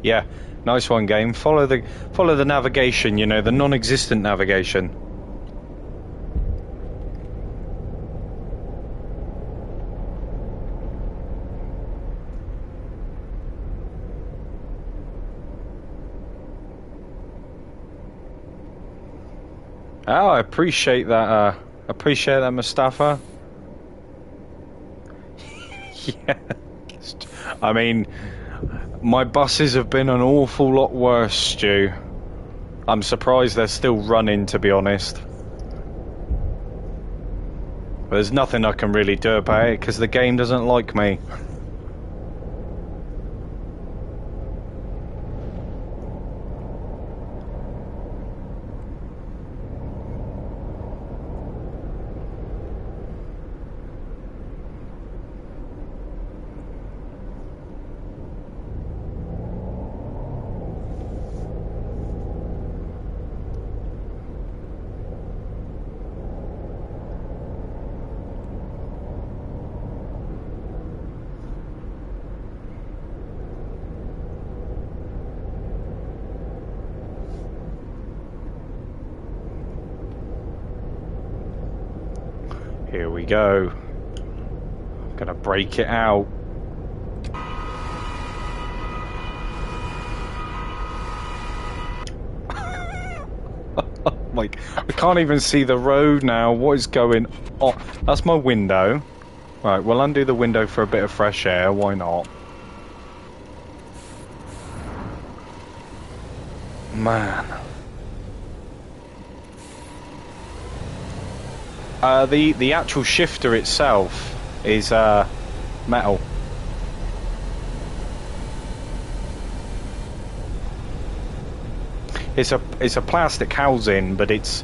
Yeah, nice one, game. Follow the navigation, you know, the non-existent navigation. Oh, I appreciate that. Appreciate that, Mustafa. Yeah. I mean, my buses have been an awful lot worse, Stu. I'm surprised they're still running, to be honest. But there's nothing I can really do about it, because the game doesn't like me. Here we go. I'm gonna break it out. Like, I can't even see the road now. What is going on? That's my window. Right, we'll undo the window for a bit of fresh air. Why not? Man. The actual shifter itself is metal. it's a plastic housing, but it's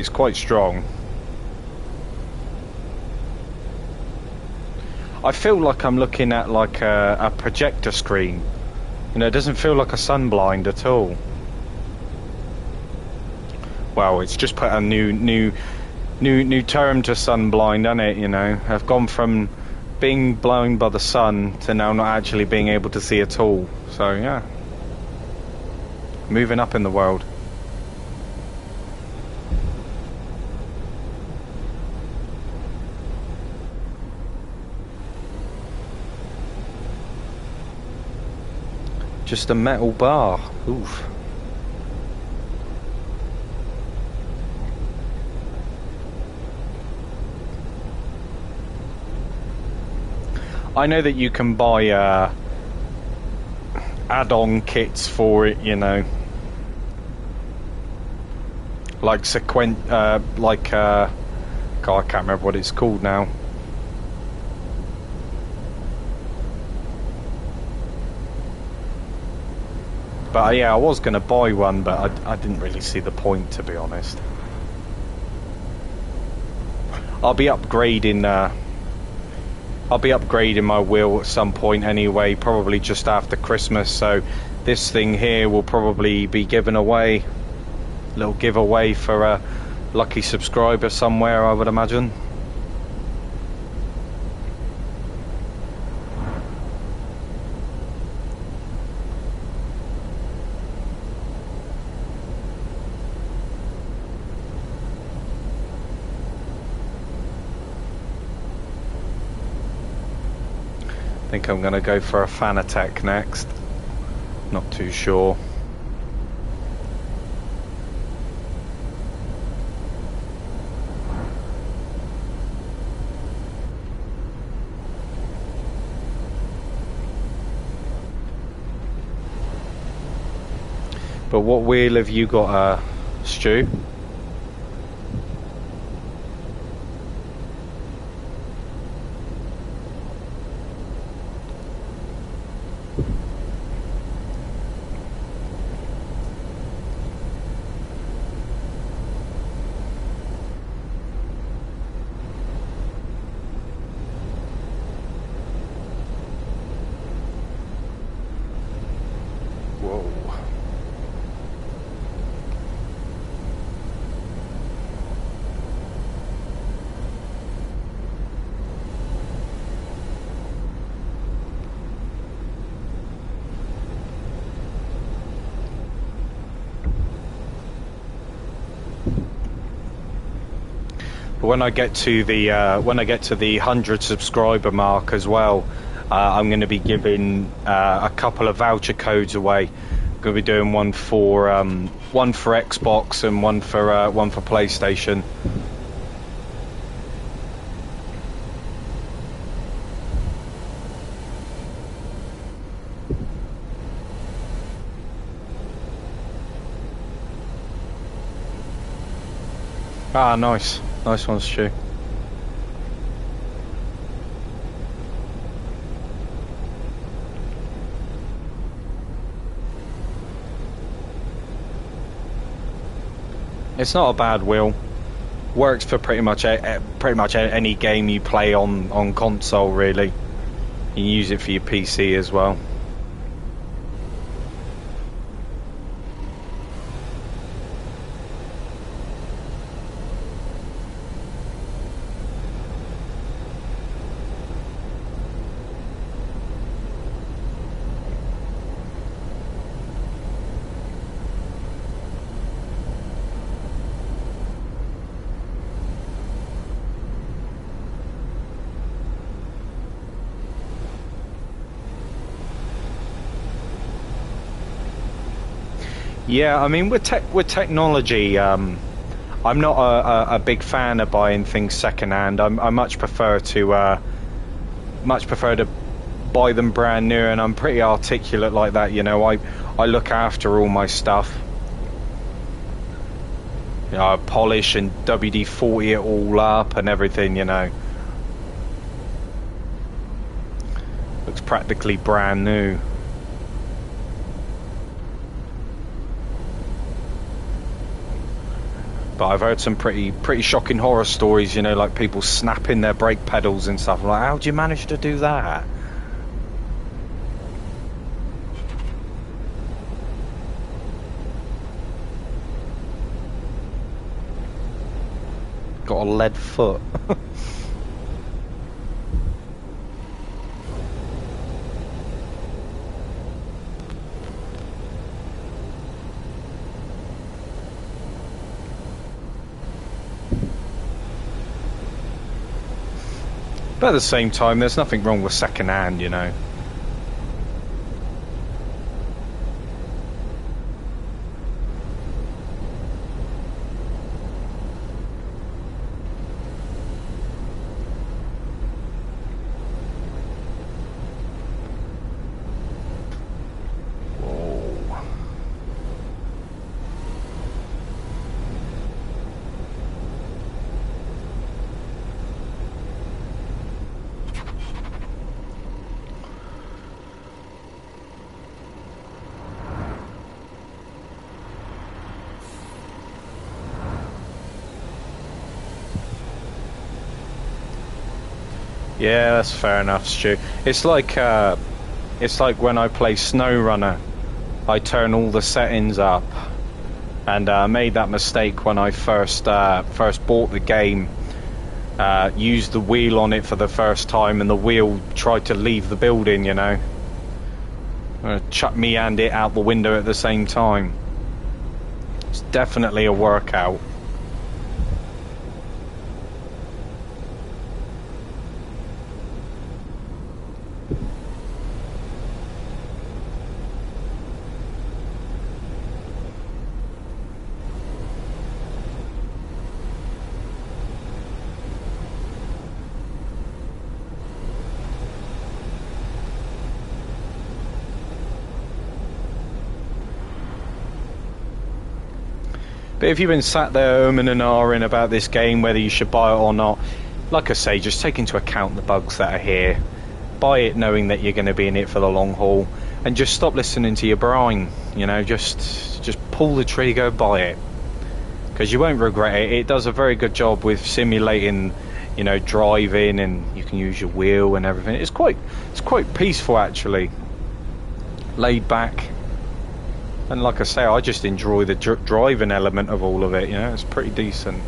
quite strong. I feel like I'm looking at like a projector screen. You know, it doesn't feel like a sunblind at all. Well, it's just put a new term to sunblind, hasn't it? You know, I've gone from being blown by the sun to now not actually being able to see at all. So yeah, moving up in the world. Just a metal bar. Oof. I know that you can buy add-on kits for it, you know, like God, I can't remember what it's called now. But yeah, I was going to buy one, but I didn't really see the point, to be honest. I'll be upgrading my wheel at some point anyway, probably just after Christmas, so this thing here will probably be given away. A little giveaway for a lucky subscriber somewhere, I would imagine. I think I'm going to go for a Fanatec next. Not too sure. But what wheel have you got, Stu? When I get to the 100 subscriber mark as well, I'm going to be giving a couple of voucher codes away. I'm going to be doing one for Xbox and one for PlayStation. Ah, nice. Nice one, Stu. It's not a bad wheel. Works for pretty much any game you play on console, really. You can use it for your PC as well. Yeah, I mean, with technology, I'm not a big fan of buying things secondhand. I much prefer to buy them brand new, and I'm pretty articulate like that. You know, I look after all my stuff. You know, I polish and WD-40 it all up and everything. You know, looks practically brand new. But I've heard some pretty shocking horror stories, you know, like people snapping their brake pedals and stuff. Like, how do you manage to do that? Got a lead foot. But at the same time, there's nothing wrong with second hand, you know. Yeah, that's fair enough, Stu. It's like when I play SnowRunner, I turn all the settings up, and I made that mistake when I first bought the game. Used the wheel on it for the first time, and the wheel tried to leave the building. You know, chuck me and it out the window at the same time. It's definitely a workout. But if you've been sat there umming and ahhing about this game, whether you should buy it or not, like I say, just take into account the bugs that are here. Buy it knowing that you're going to be in it for the long haul, and just stop listening to your brain. You know, just pull the trigger, buy it, because you won't regret it. It does a very good job with simulating, you know, driving, and you can use your wheel and everything. It's quite peaceful, actually, laid back. And like I say, I just enjoy the driving element of all of it, you know, it's pretty decent.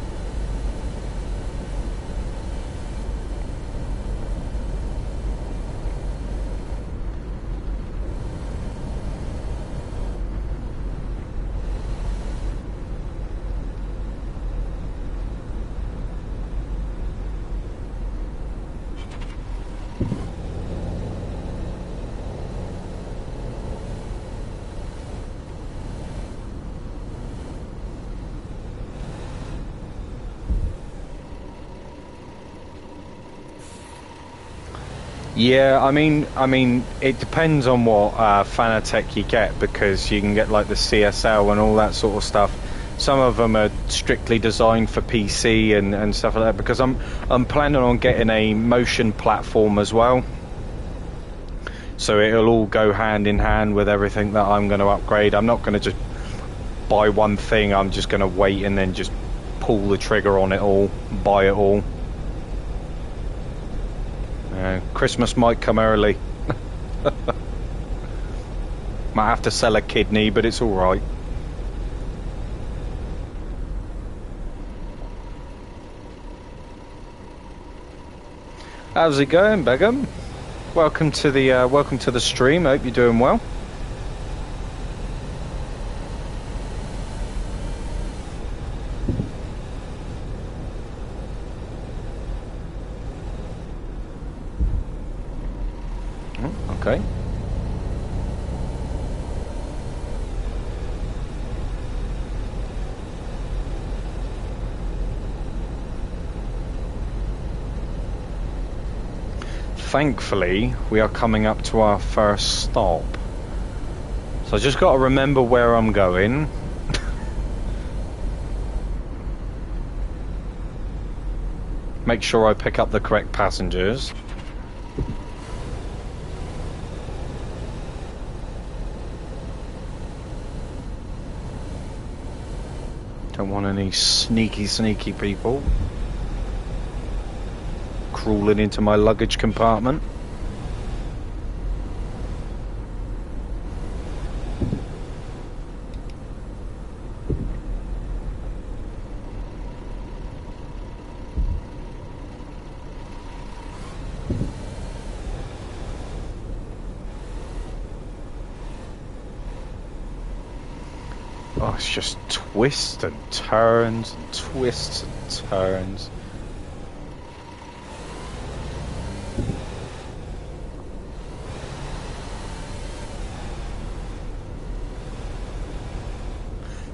Yeah, I mean, it depends on what Fanatec you get, because you can get like the CSL and all that sort of stuff. Some of them are strictly designed for PC and stuff like that. Because I'm planning on getting a motion platform as well, so it'll all go hand in hand with everything that I'm going to upgrade. I'm not going to just buy one thing. I'm just going to wait and then just pull the trigger on it all, buy it all. Christmas might come early. Might have to sell a kidney, but it's alright. How's it going, Begum? Welcome to the stream. I hope you're doing well. Okay. Thankfully, we are coming up to our first stop. So I just got to remember where I'm going. Make sure I pick up the correct passengers. Don't want any sneaky people crawling into my luggage compartment. Oh, it's just twists and turns and twists and turns.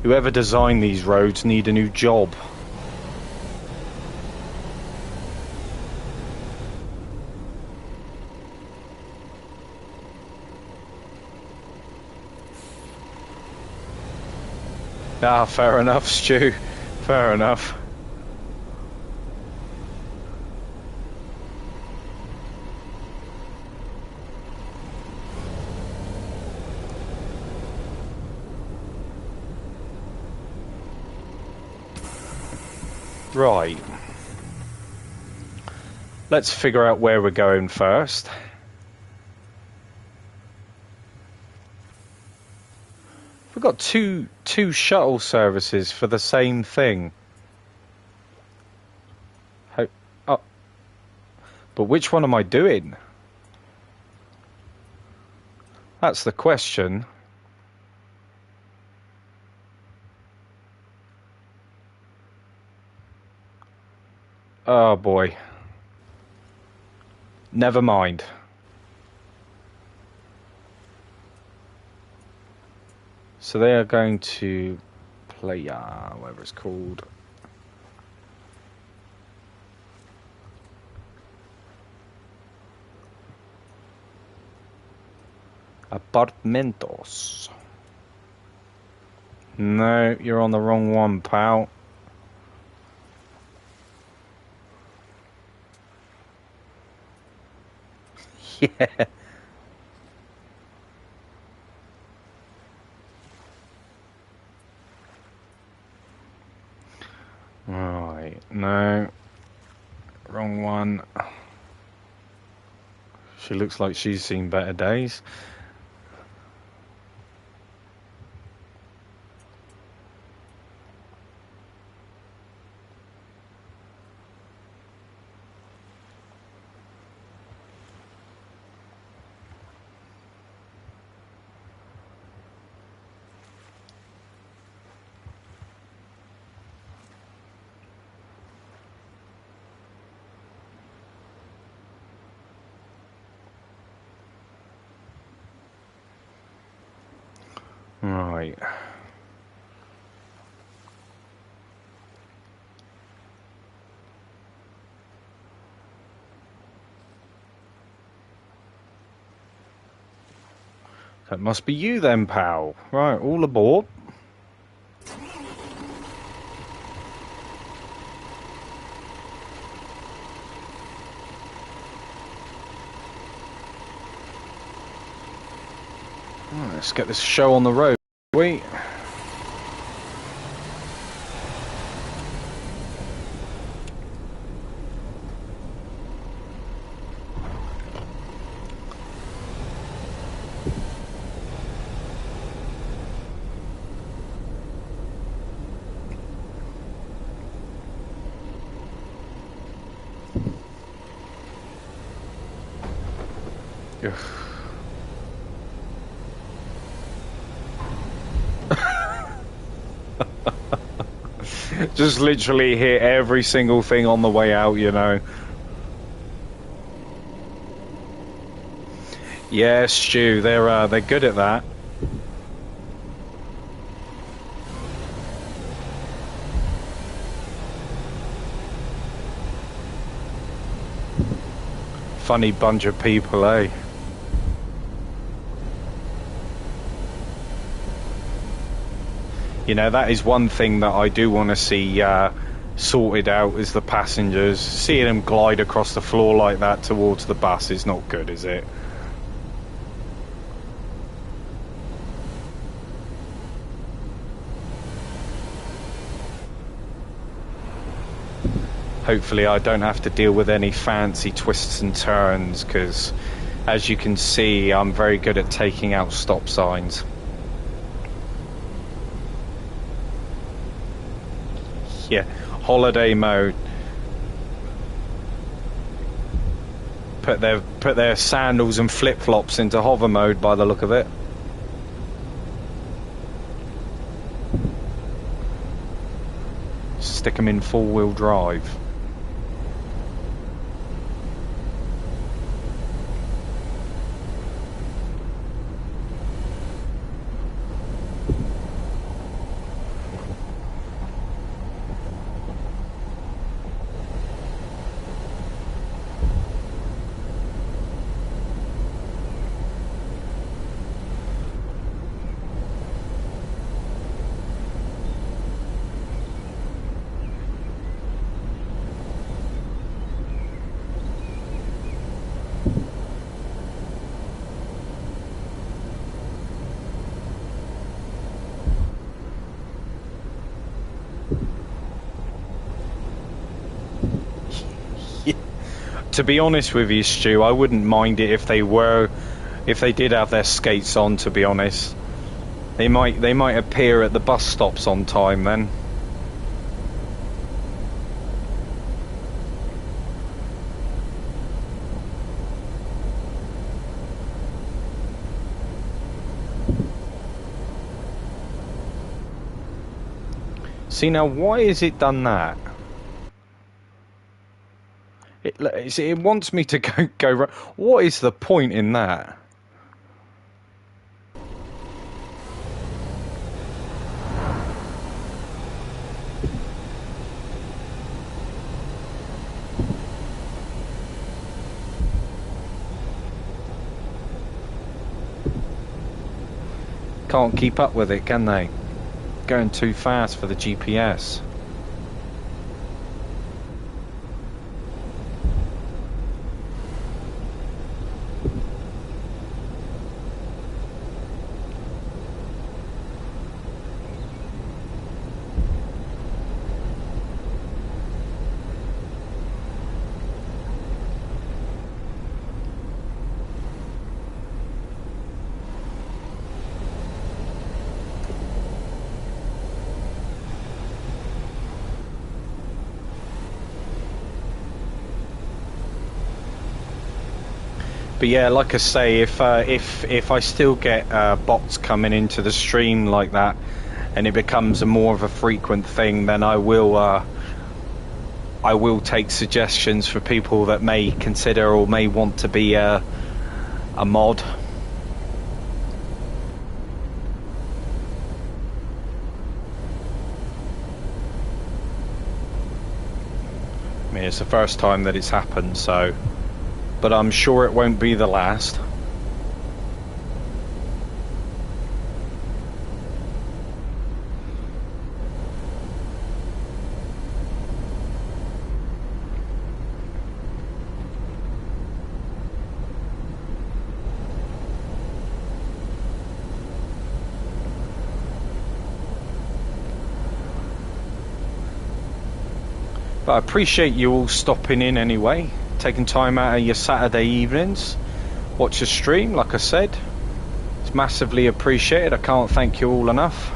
Whoever designed these roads need a new job. Ah, fair enough, Stu. Fair enough. Right. Let's figure out where we're going first. We've got two shuttle services for the same thing. Oh, but which one am I doing? That's the question. Oh boy. Never mind. So they are going to play, whatever it's called. Apartamentos. No, you're on the wrong one, pal. Yeah. Right, no. Wrong one. She looks like she's seen better days. Right. That must be you then, pal. Right, all aboard. Right, let's get this show on the road. Wait. Just literally hit every single thing on the way out, you know. Yeah, Stu, they're good at that. Funny bunch of people, eh? You know, that is one thing that I do want to see sorted out, is the passengers. Seeing them glide across the floor like that towards the bus is not good, is it? Hopefully I don't have to deal with any fancy twists and turns, because as you can see, I'm very good at taking out stop signs. Yeah, holiday mode. Put their sandals and flip-flops into hover mode by the look of it. Stick them in four-wheel drive. To be honest with you, Stu, I wouldn't mind it if they did have their skates on, to be honest. They might appear at the bus stops on time then. See, now why has it done that? It wants me to go right. What is the point in that? Can't keep up with it, can they? Going too fast for the GPS. But yeah, like I say, if I still get bots coming into the stream like that, and it becomes a more of a frequent thing, then I will take suggestions for people that may consider or may want to be a mod. I mean, it's the first time that it's happened, so. But I'm sure it won't be the last. But I appreciate you all stopping in anyway. Taking time out of your Saturday evenings, watch a stream. Like I said, it's massively appreciated. I can't thank you all enough.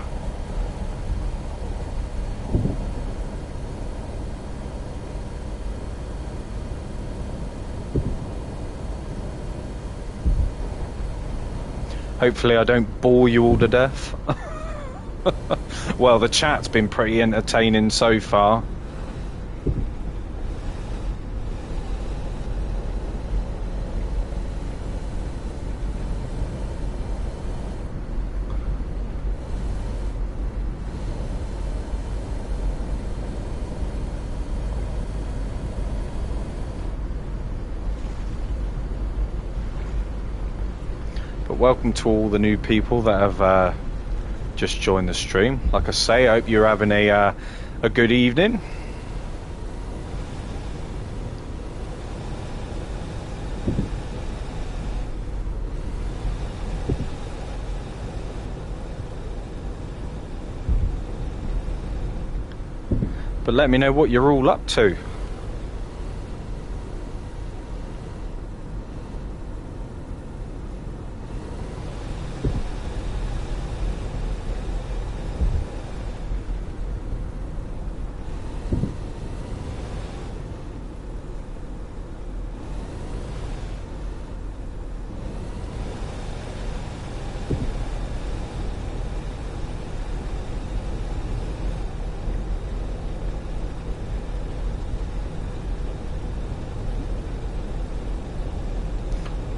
Hopefully I don't bore you all to death. Well, the chat's been pretty entertaining so far. Welcome to all the new people that have just joined the stream. Like I say, I hope you're having a good evening. But let me know what you're all up to.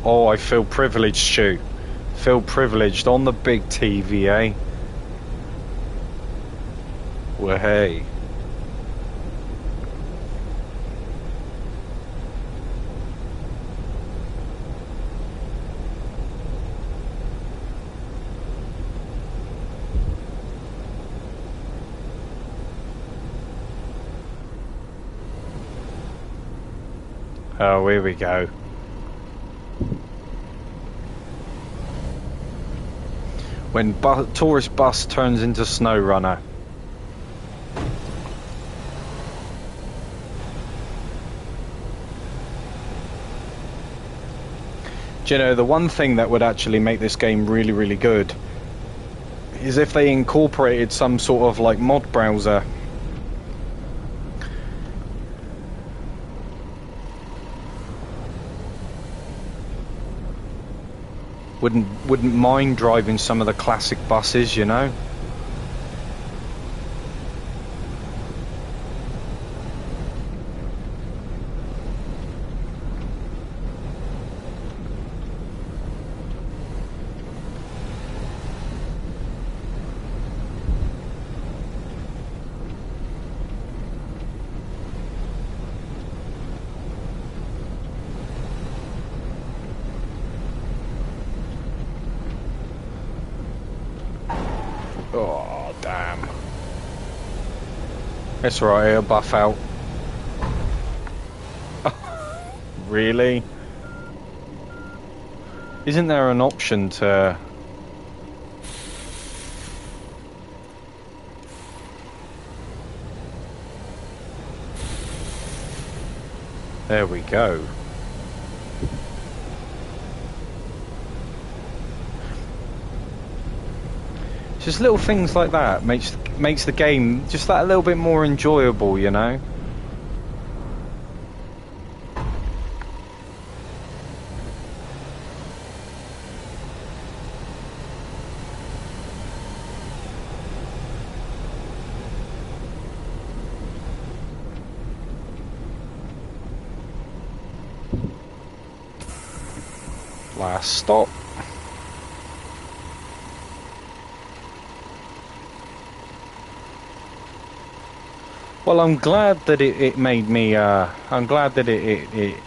Oh, I feel privileged, Stu. Feel privileged on the big TV, eh? Well, hey. Oh, here we go. When tourist bus turns into snow runner. Do you know, the one thing that would actually make this game really, really good is if they incorporated some sort of like mod browser. Wouldn't mind driving some of the classic buses, you know. Oh, damn. It's right, it'll buff out. Really? Isn't there an option to... There we go. Just little things like that makes the game just that little bit more enjoyable, you know. Last stop. Well, I'm glad that it made me. I'm glad that it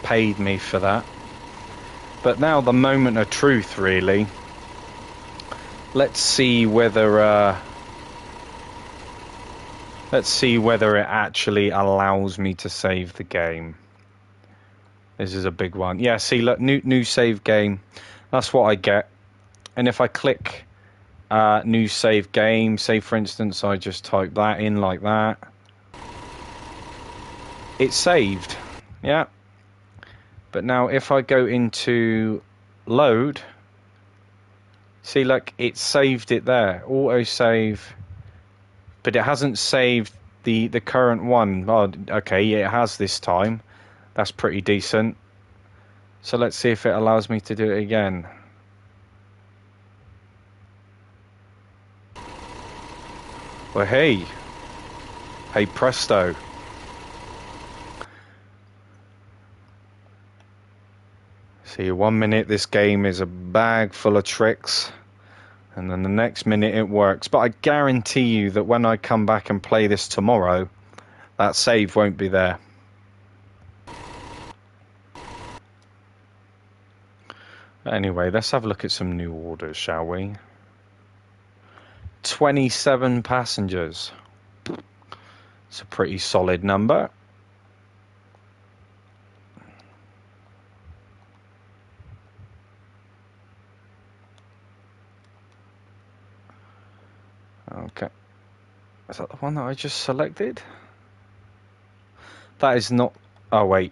paid me for that. But now the moment of truth, really. Let's see whether. Let's see whether it actually allows me to save the game. This is a big one. Yeah, see, look, new save game. That's what I get. And if I click new save game, say for instance, I just type that in like that. It's saved. Yeah. But now if I go into load, see, look, it saved it there. Auto save. But it hasn't saved the current one. Oh, okay, yeah, it has this time. That's pretty decent. So let's see if it allows me to do it again. Well, hey. Hey, presto. See, 1 minute this game is a bag full of tricks. And then the next minute it works. But I guarantee you that when I come back and play this tomorrow, that save won't be there. Anyway, let's have a look at some new orders, shall we? 27 passengers. It's a pretty solid number. Okay. Is that the one that I just selected? That is not... Oh, wait.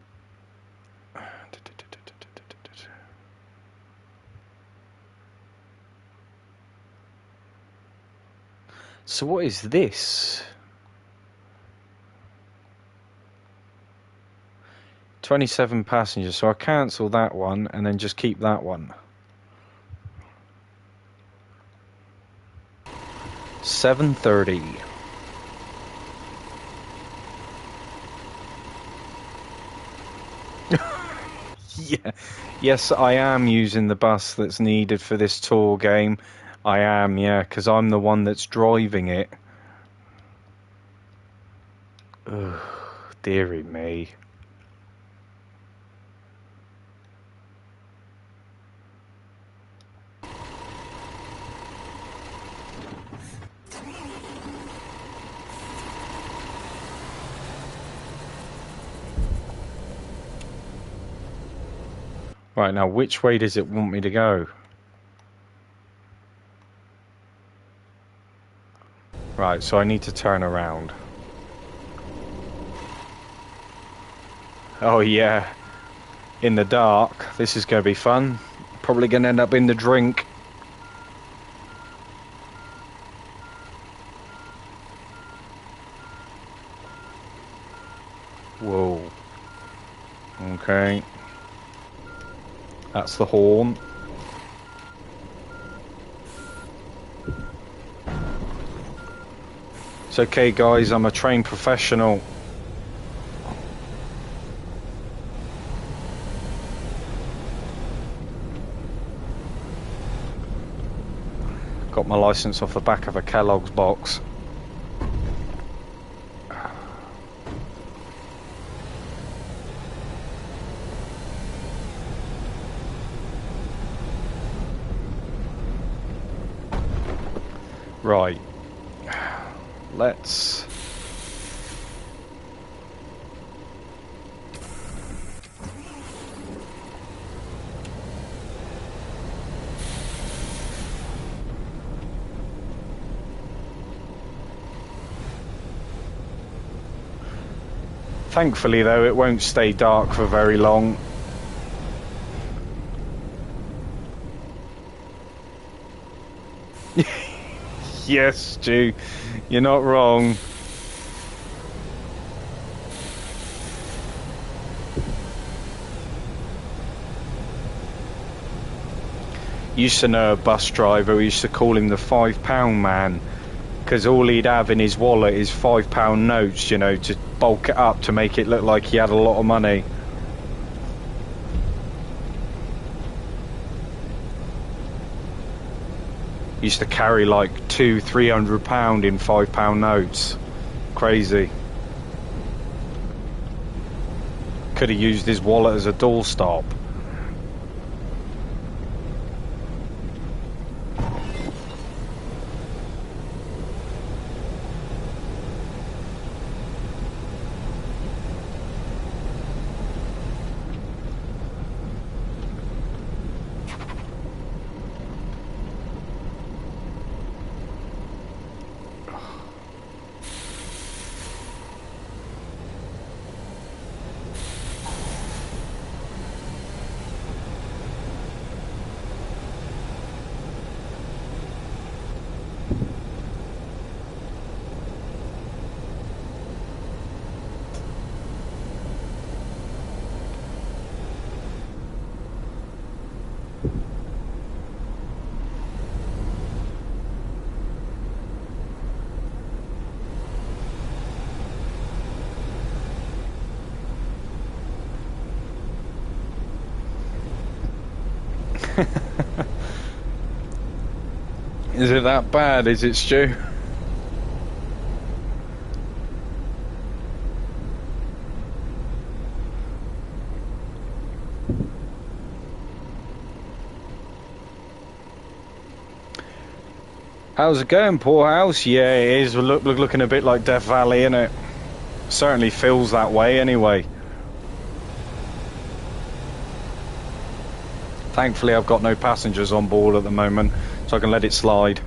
So what is this? 27 passengers. So I cancel that one and then just keep that one. 7:30. Yeah. Yes, I am using the bus that's needed for this tour game. I am, yeah, because I'm the one that's driving it. Ugh, dearie me. Right, now which way does it want me to go? Right, so I need to turn around. Oh yeah, in the dark. This is going to be fun. Probably going to end up in the drink. Whoa. Okay. That's the horn. It's okay, guys, I'm a trained professional. Got my license off the back of a Kellogg's box. Right. Let's... Thankfully, though, it won't stay dark for very long. Yes, Stu, you're not wrong. Used to know a bus driver, we used to call him the £5 man, because all he'd have in his wallet is £5 notes, you know, to bulk it up to make it look like he had a lot of money. Used to carry like £200-300 in £5 notes. Crazy. Could have used his wallet as a doorstop. Is it that bad, is it, Stu? How's it going, Poorhouse? Yeah, it is looking a bit like Death Valley, innit? Certainly feels that way, anyway. Thankfully, I've got no passengers on board at the moment, so I can let it slide.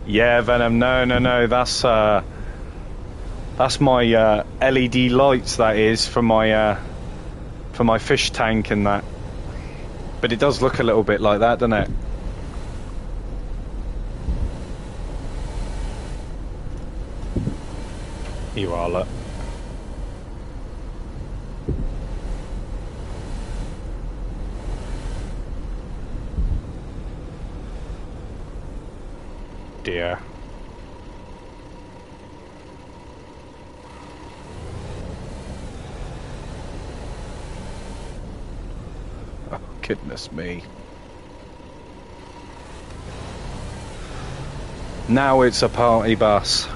Yeah, Venom. No. That's my LED lights. That is for my fish tank and that. But it does look a little bit like that, doesn't it? You are, look. Dear. Goodness me. Now it's a party bus.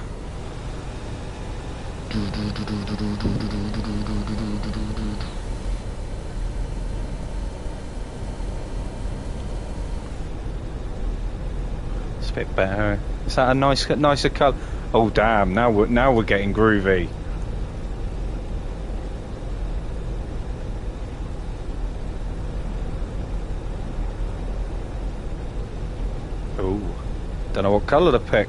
It's a bit better. Is that a nicer colour? Oh damn! Now we're getting groovy. Oh, don't know what colour to pick.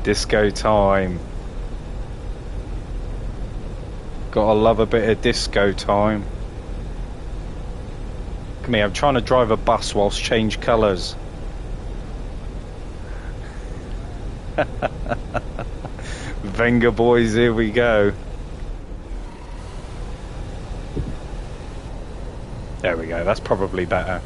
Disco time. Gotta love a bit of disco time. Come here, I'm trying to drive a bus whilst change colours. Venga boys, here we go. There we go, that's probably better.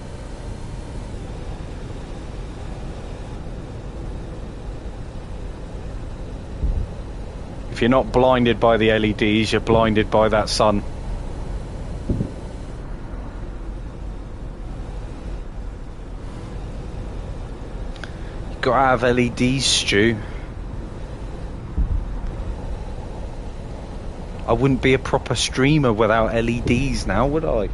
If you're not blinded by the LEDs, you're blinded by that sun. You've got to have LEDs, Stu. I wouldn't be a proper streamer without LEDs now, would I?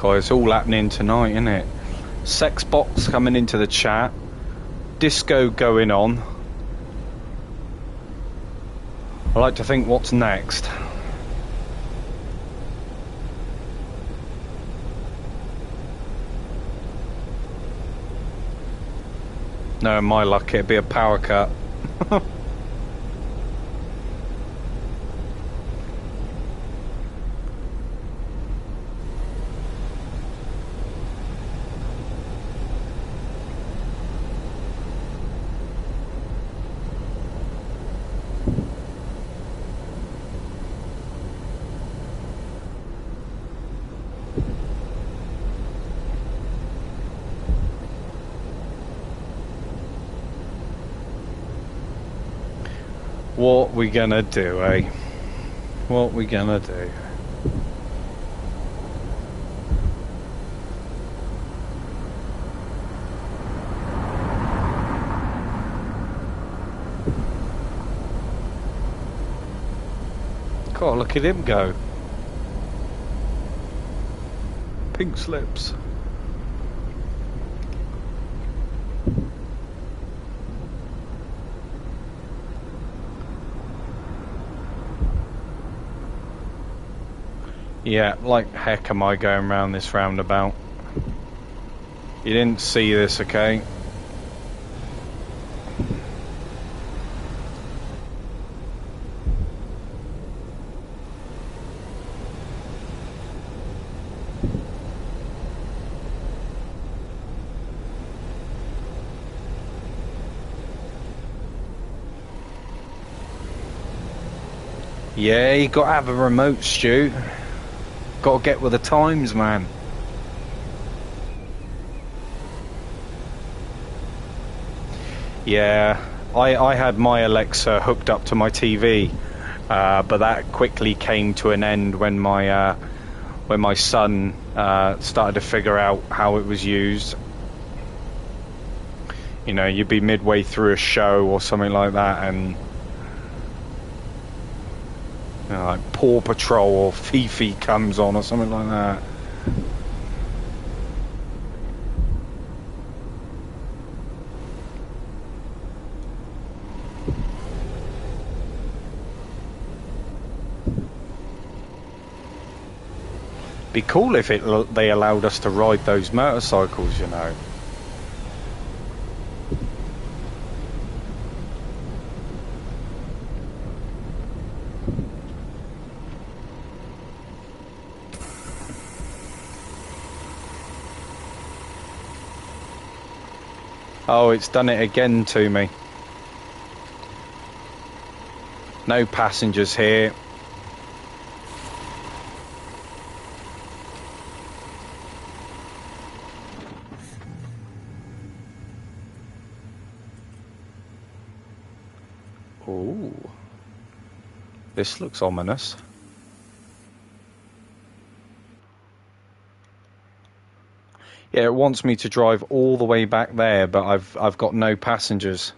It's all happening tonight, isn't it? Sex box coming into the chat, disco going on. I like to think what's next. No, my luck, it'd be a power cut. What we gonna do, eh? What we gonna do? God, look at him go. Pink slips. Yeah, like heck am I going round this roundabout. You didn't see this, okay? Yeah, you gotta have a remote, Stu. Gotta get with the times, man. Yeah, I had my Alexa hooked up to my TV, but that quickly came to an end when my son started to figure out how it was used. You know, you'd be midway through a show or something like that, and you know, like Paw Patrol or Fifi comes on or something like that. Be cool if they allowed us to ride those motorcycles, you know. Oh, it's done it again to me. No passengers here. Ooh. This looks ominous. Yeah, it wants me to drive all the way back there, but I've got no passengers.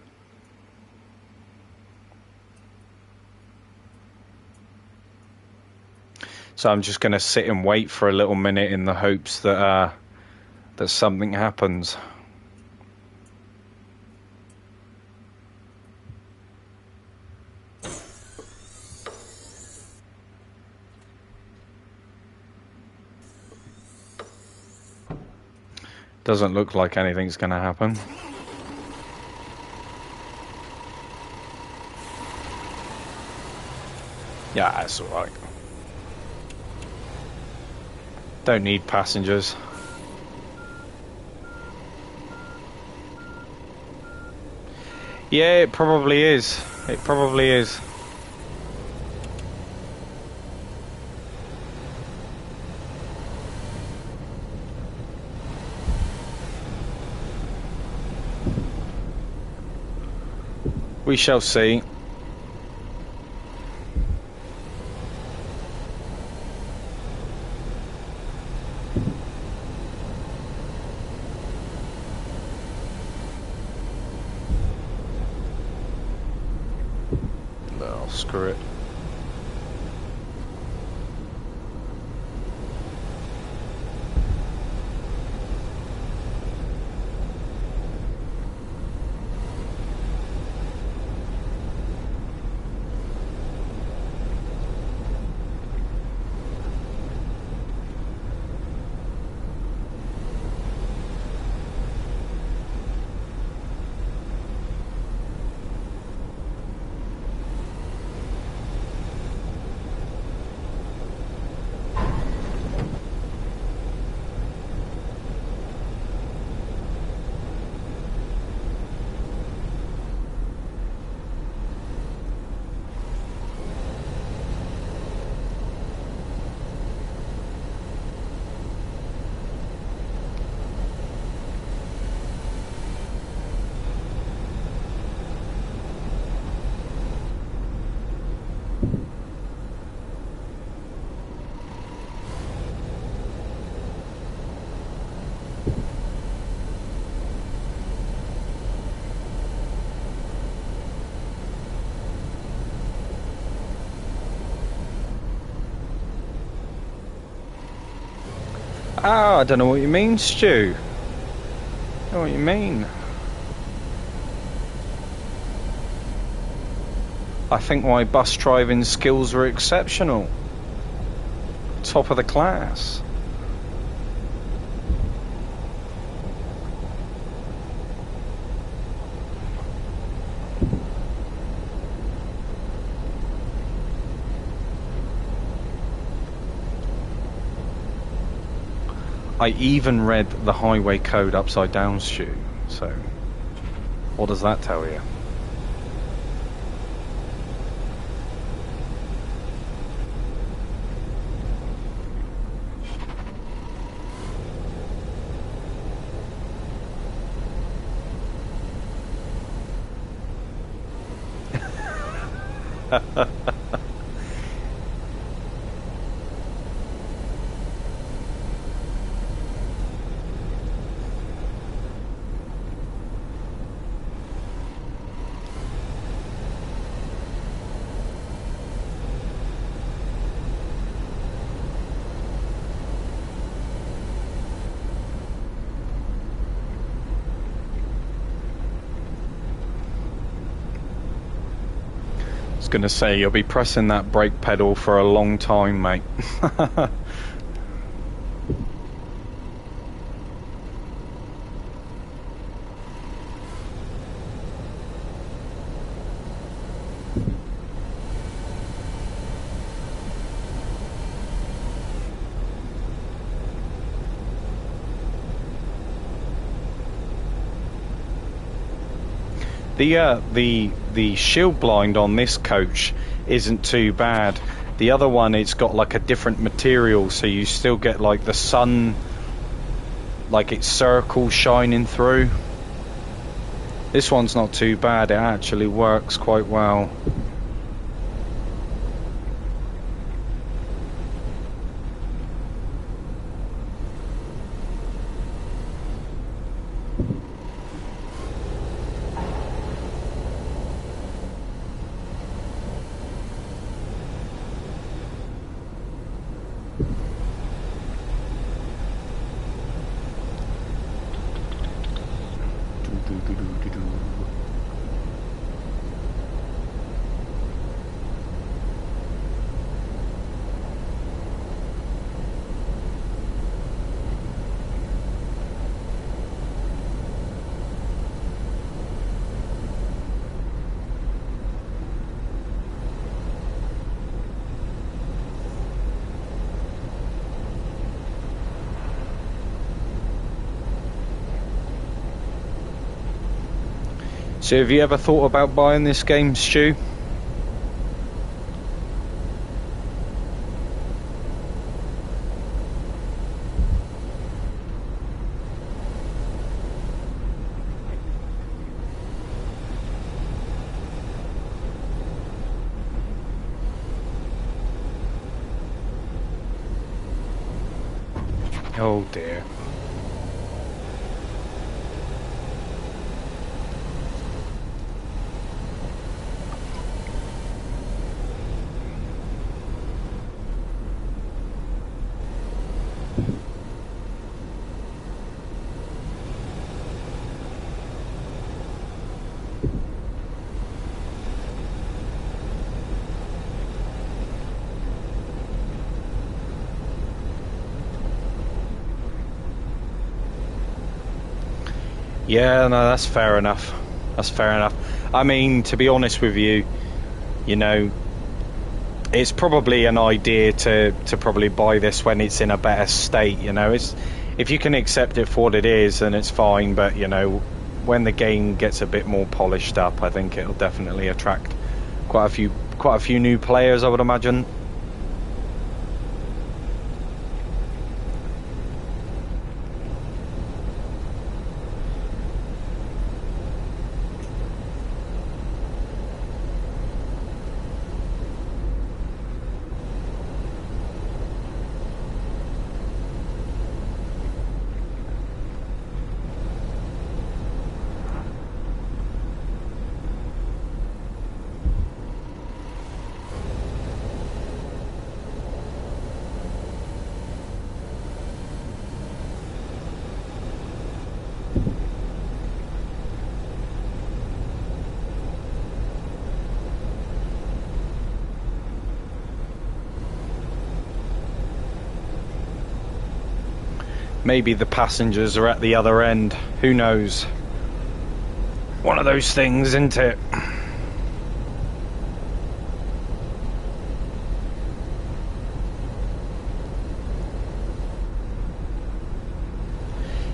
So I'm just going to sit and wait for a little minute in the hopes that that something happens. Doesn't look like anything's going to happen. Yeah, that's alright. Don't need passengers. Yeah, it probably is. It probably is. We shall see. Well, screw it. Ah, I don't know what you mean, Stu. I don't know what you mean. I think my bus driving skills were exceptional. Top of the class. I even read the highway code upside down, Stu. So, what does that tell you? I was gonna say, you'll be pressing that brake pedal for a long time, mate. The shield blind on this coach isn't too bad. The other one, it's got like a different material, so you still get like the sun, like its circle shining through. This one's not too bad. It actually works quite well. So have you ever thought about buying this game, Stu? Oh dear. Yeah, no, that's fair enough. That's fair enough. I mean, to be honest with you, you know, it's probably an idea to probably buy this when it's in a better state, you know. It's, if you can accept it for what it is, then it's fine, but, you know, when the game gets a bit more polished up, I think it'll definitely attract quite a few new players, I would imagine. Maybe the passengers are at the other end. Who knows? One of those things, isn't it?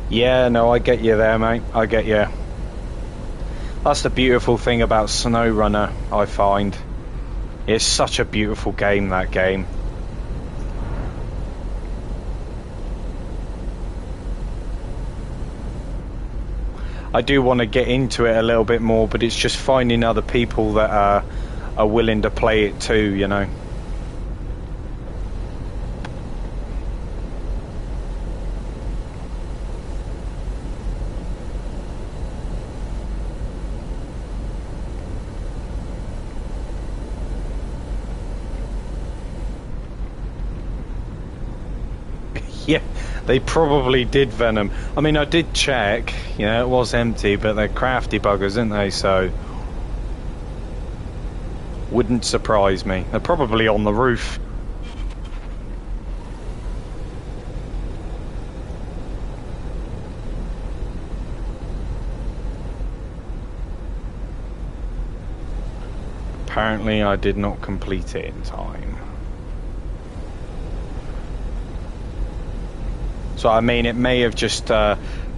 Yeah, no, I get you there, mate. I get you. That's the beautiful thing about SnowRunner, I find. It's such a beautiful game, that game. I do want to get into it a little bit more, but it's just finding other people that are willing to play it too, you know. Yeah, they probably did, Venom. I mean, I did check, you know, it was empty, but they're crafty buggers, aren't they? So, wouldn't surprise me. They're probably on the roof. Apparently, I did not complete it in time. So I mean, it may have just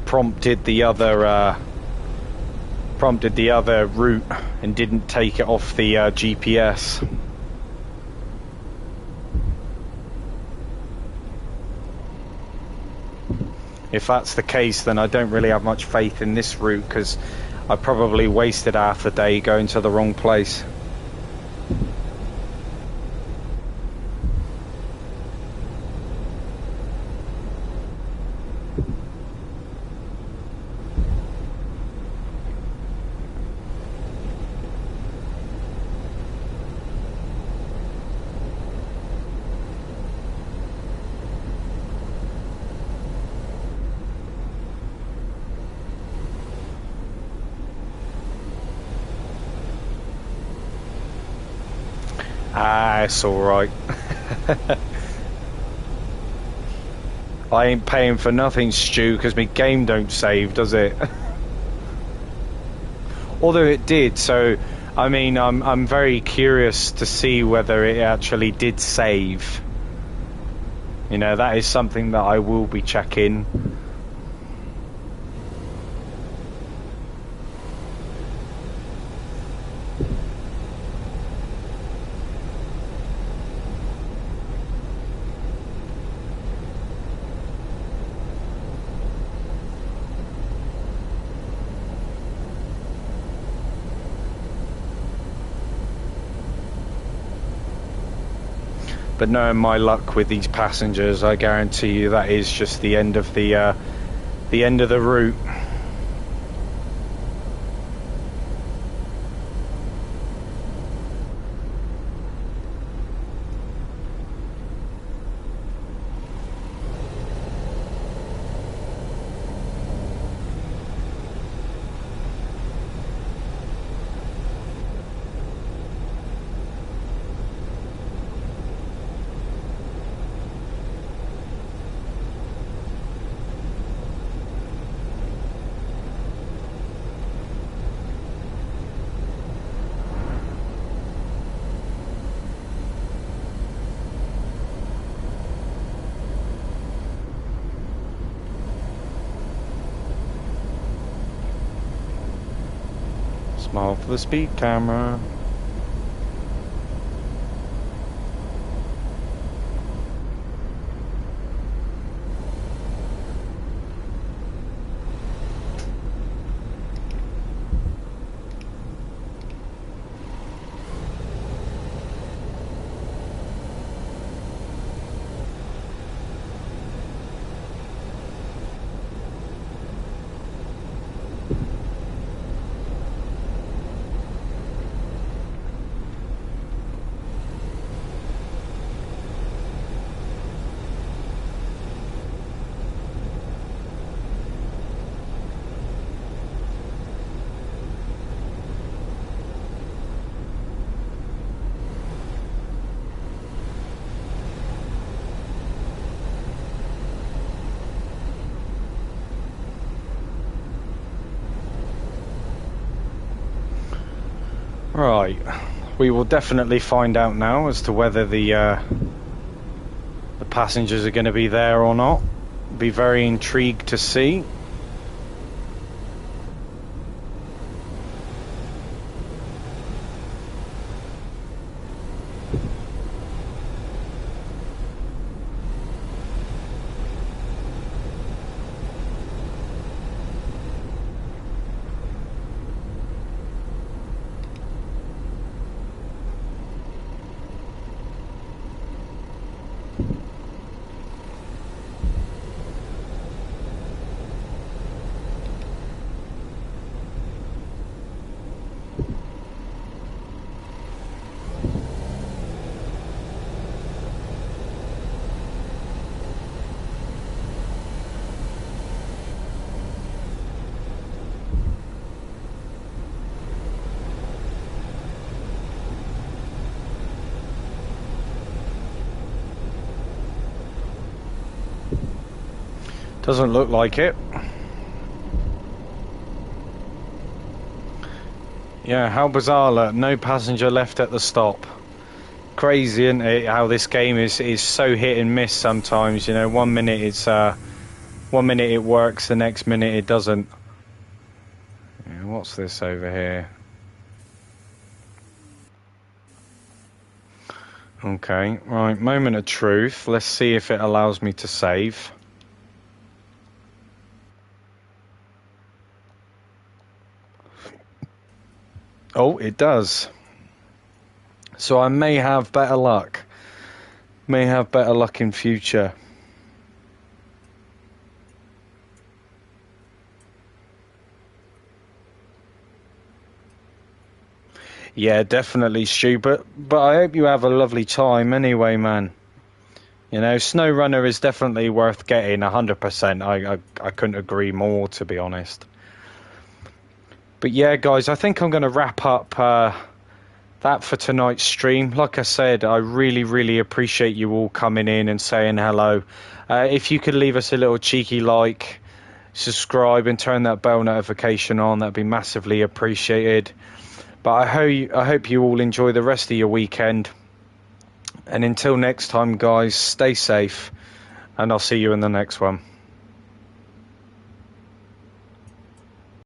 prompted the other prompted the other route and didn't take it off the GPS. If that's the case, then I don't really have much faith in this route, because I probably wasted half the day going to the wrong place. Ah, it's alright. I ain't paying for nothing, Stu, because my game don't save, does it? Although it did, so I mean, I'm very curious to see whether it actually did save. You know, that is something that I will be checking. But knowing my luck with these passengers, I guarantee you that is just the end of the end of the route. Smile for the speed camera. Right, we will definitely find out now as to whether the passengers are going to be there or not. Be very intrigued to see. Doesn't look like it. Yeah, how bizarre that no passenger left at the stop. Crazy, isn't it, how this game is so hit and miss sometimes. You know, one minute it works, the next minute it doesn't. Yeah, what's this over here? Okay, right, moment of truth. Let's see if it allows me to save. Oh, it does. So I may have better luck. May have better luck in future. Yeah, definitely, Stu. But I hope you have a lovely time anyway, man. You know, Snow Runner is definitely worth getting 100%. I couldn't agree more, to be honest. But yeah, guys, I think I'm going to wrap up that for tonight's stream. Like I said, I really, really appreciate you all coming in and saying hello. If you could leave us a little cheeky like, subscribe and turn that bell notification on, that'd be massively appreciated. But I hope you all enjoy the rest of your weekend. And until next time, guys, stay safe, and I'll see you in the next one.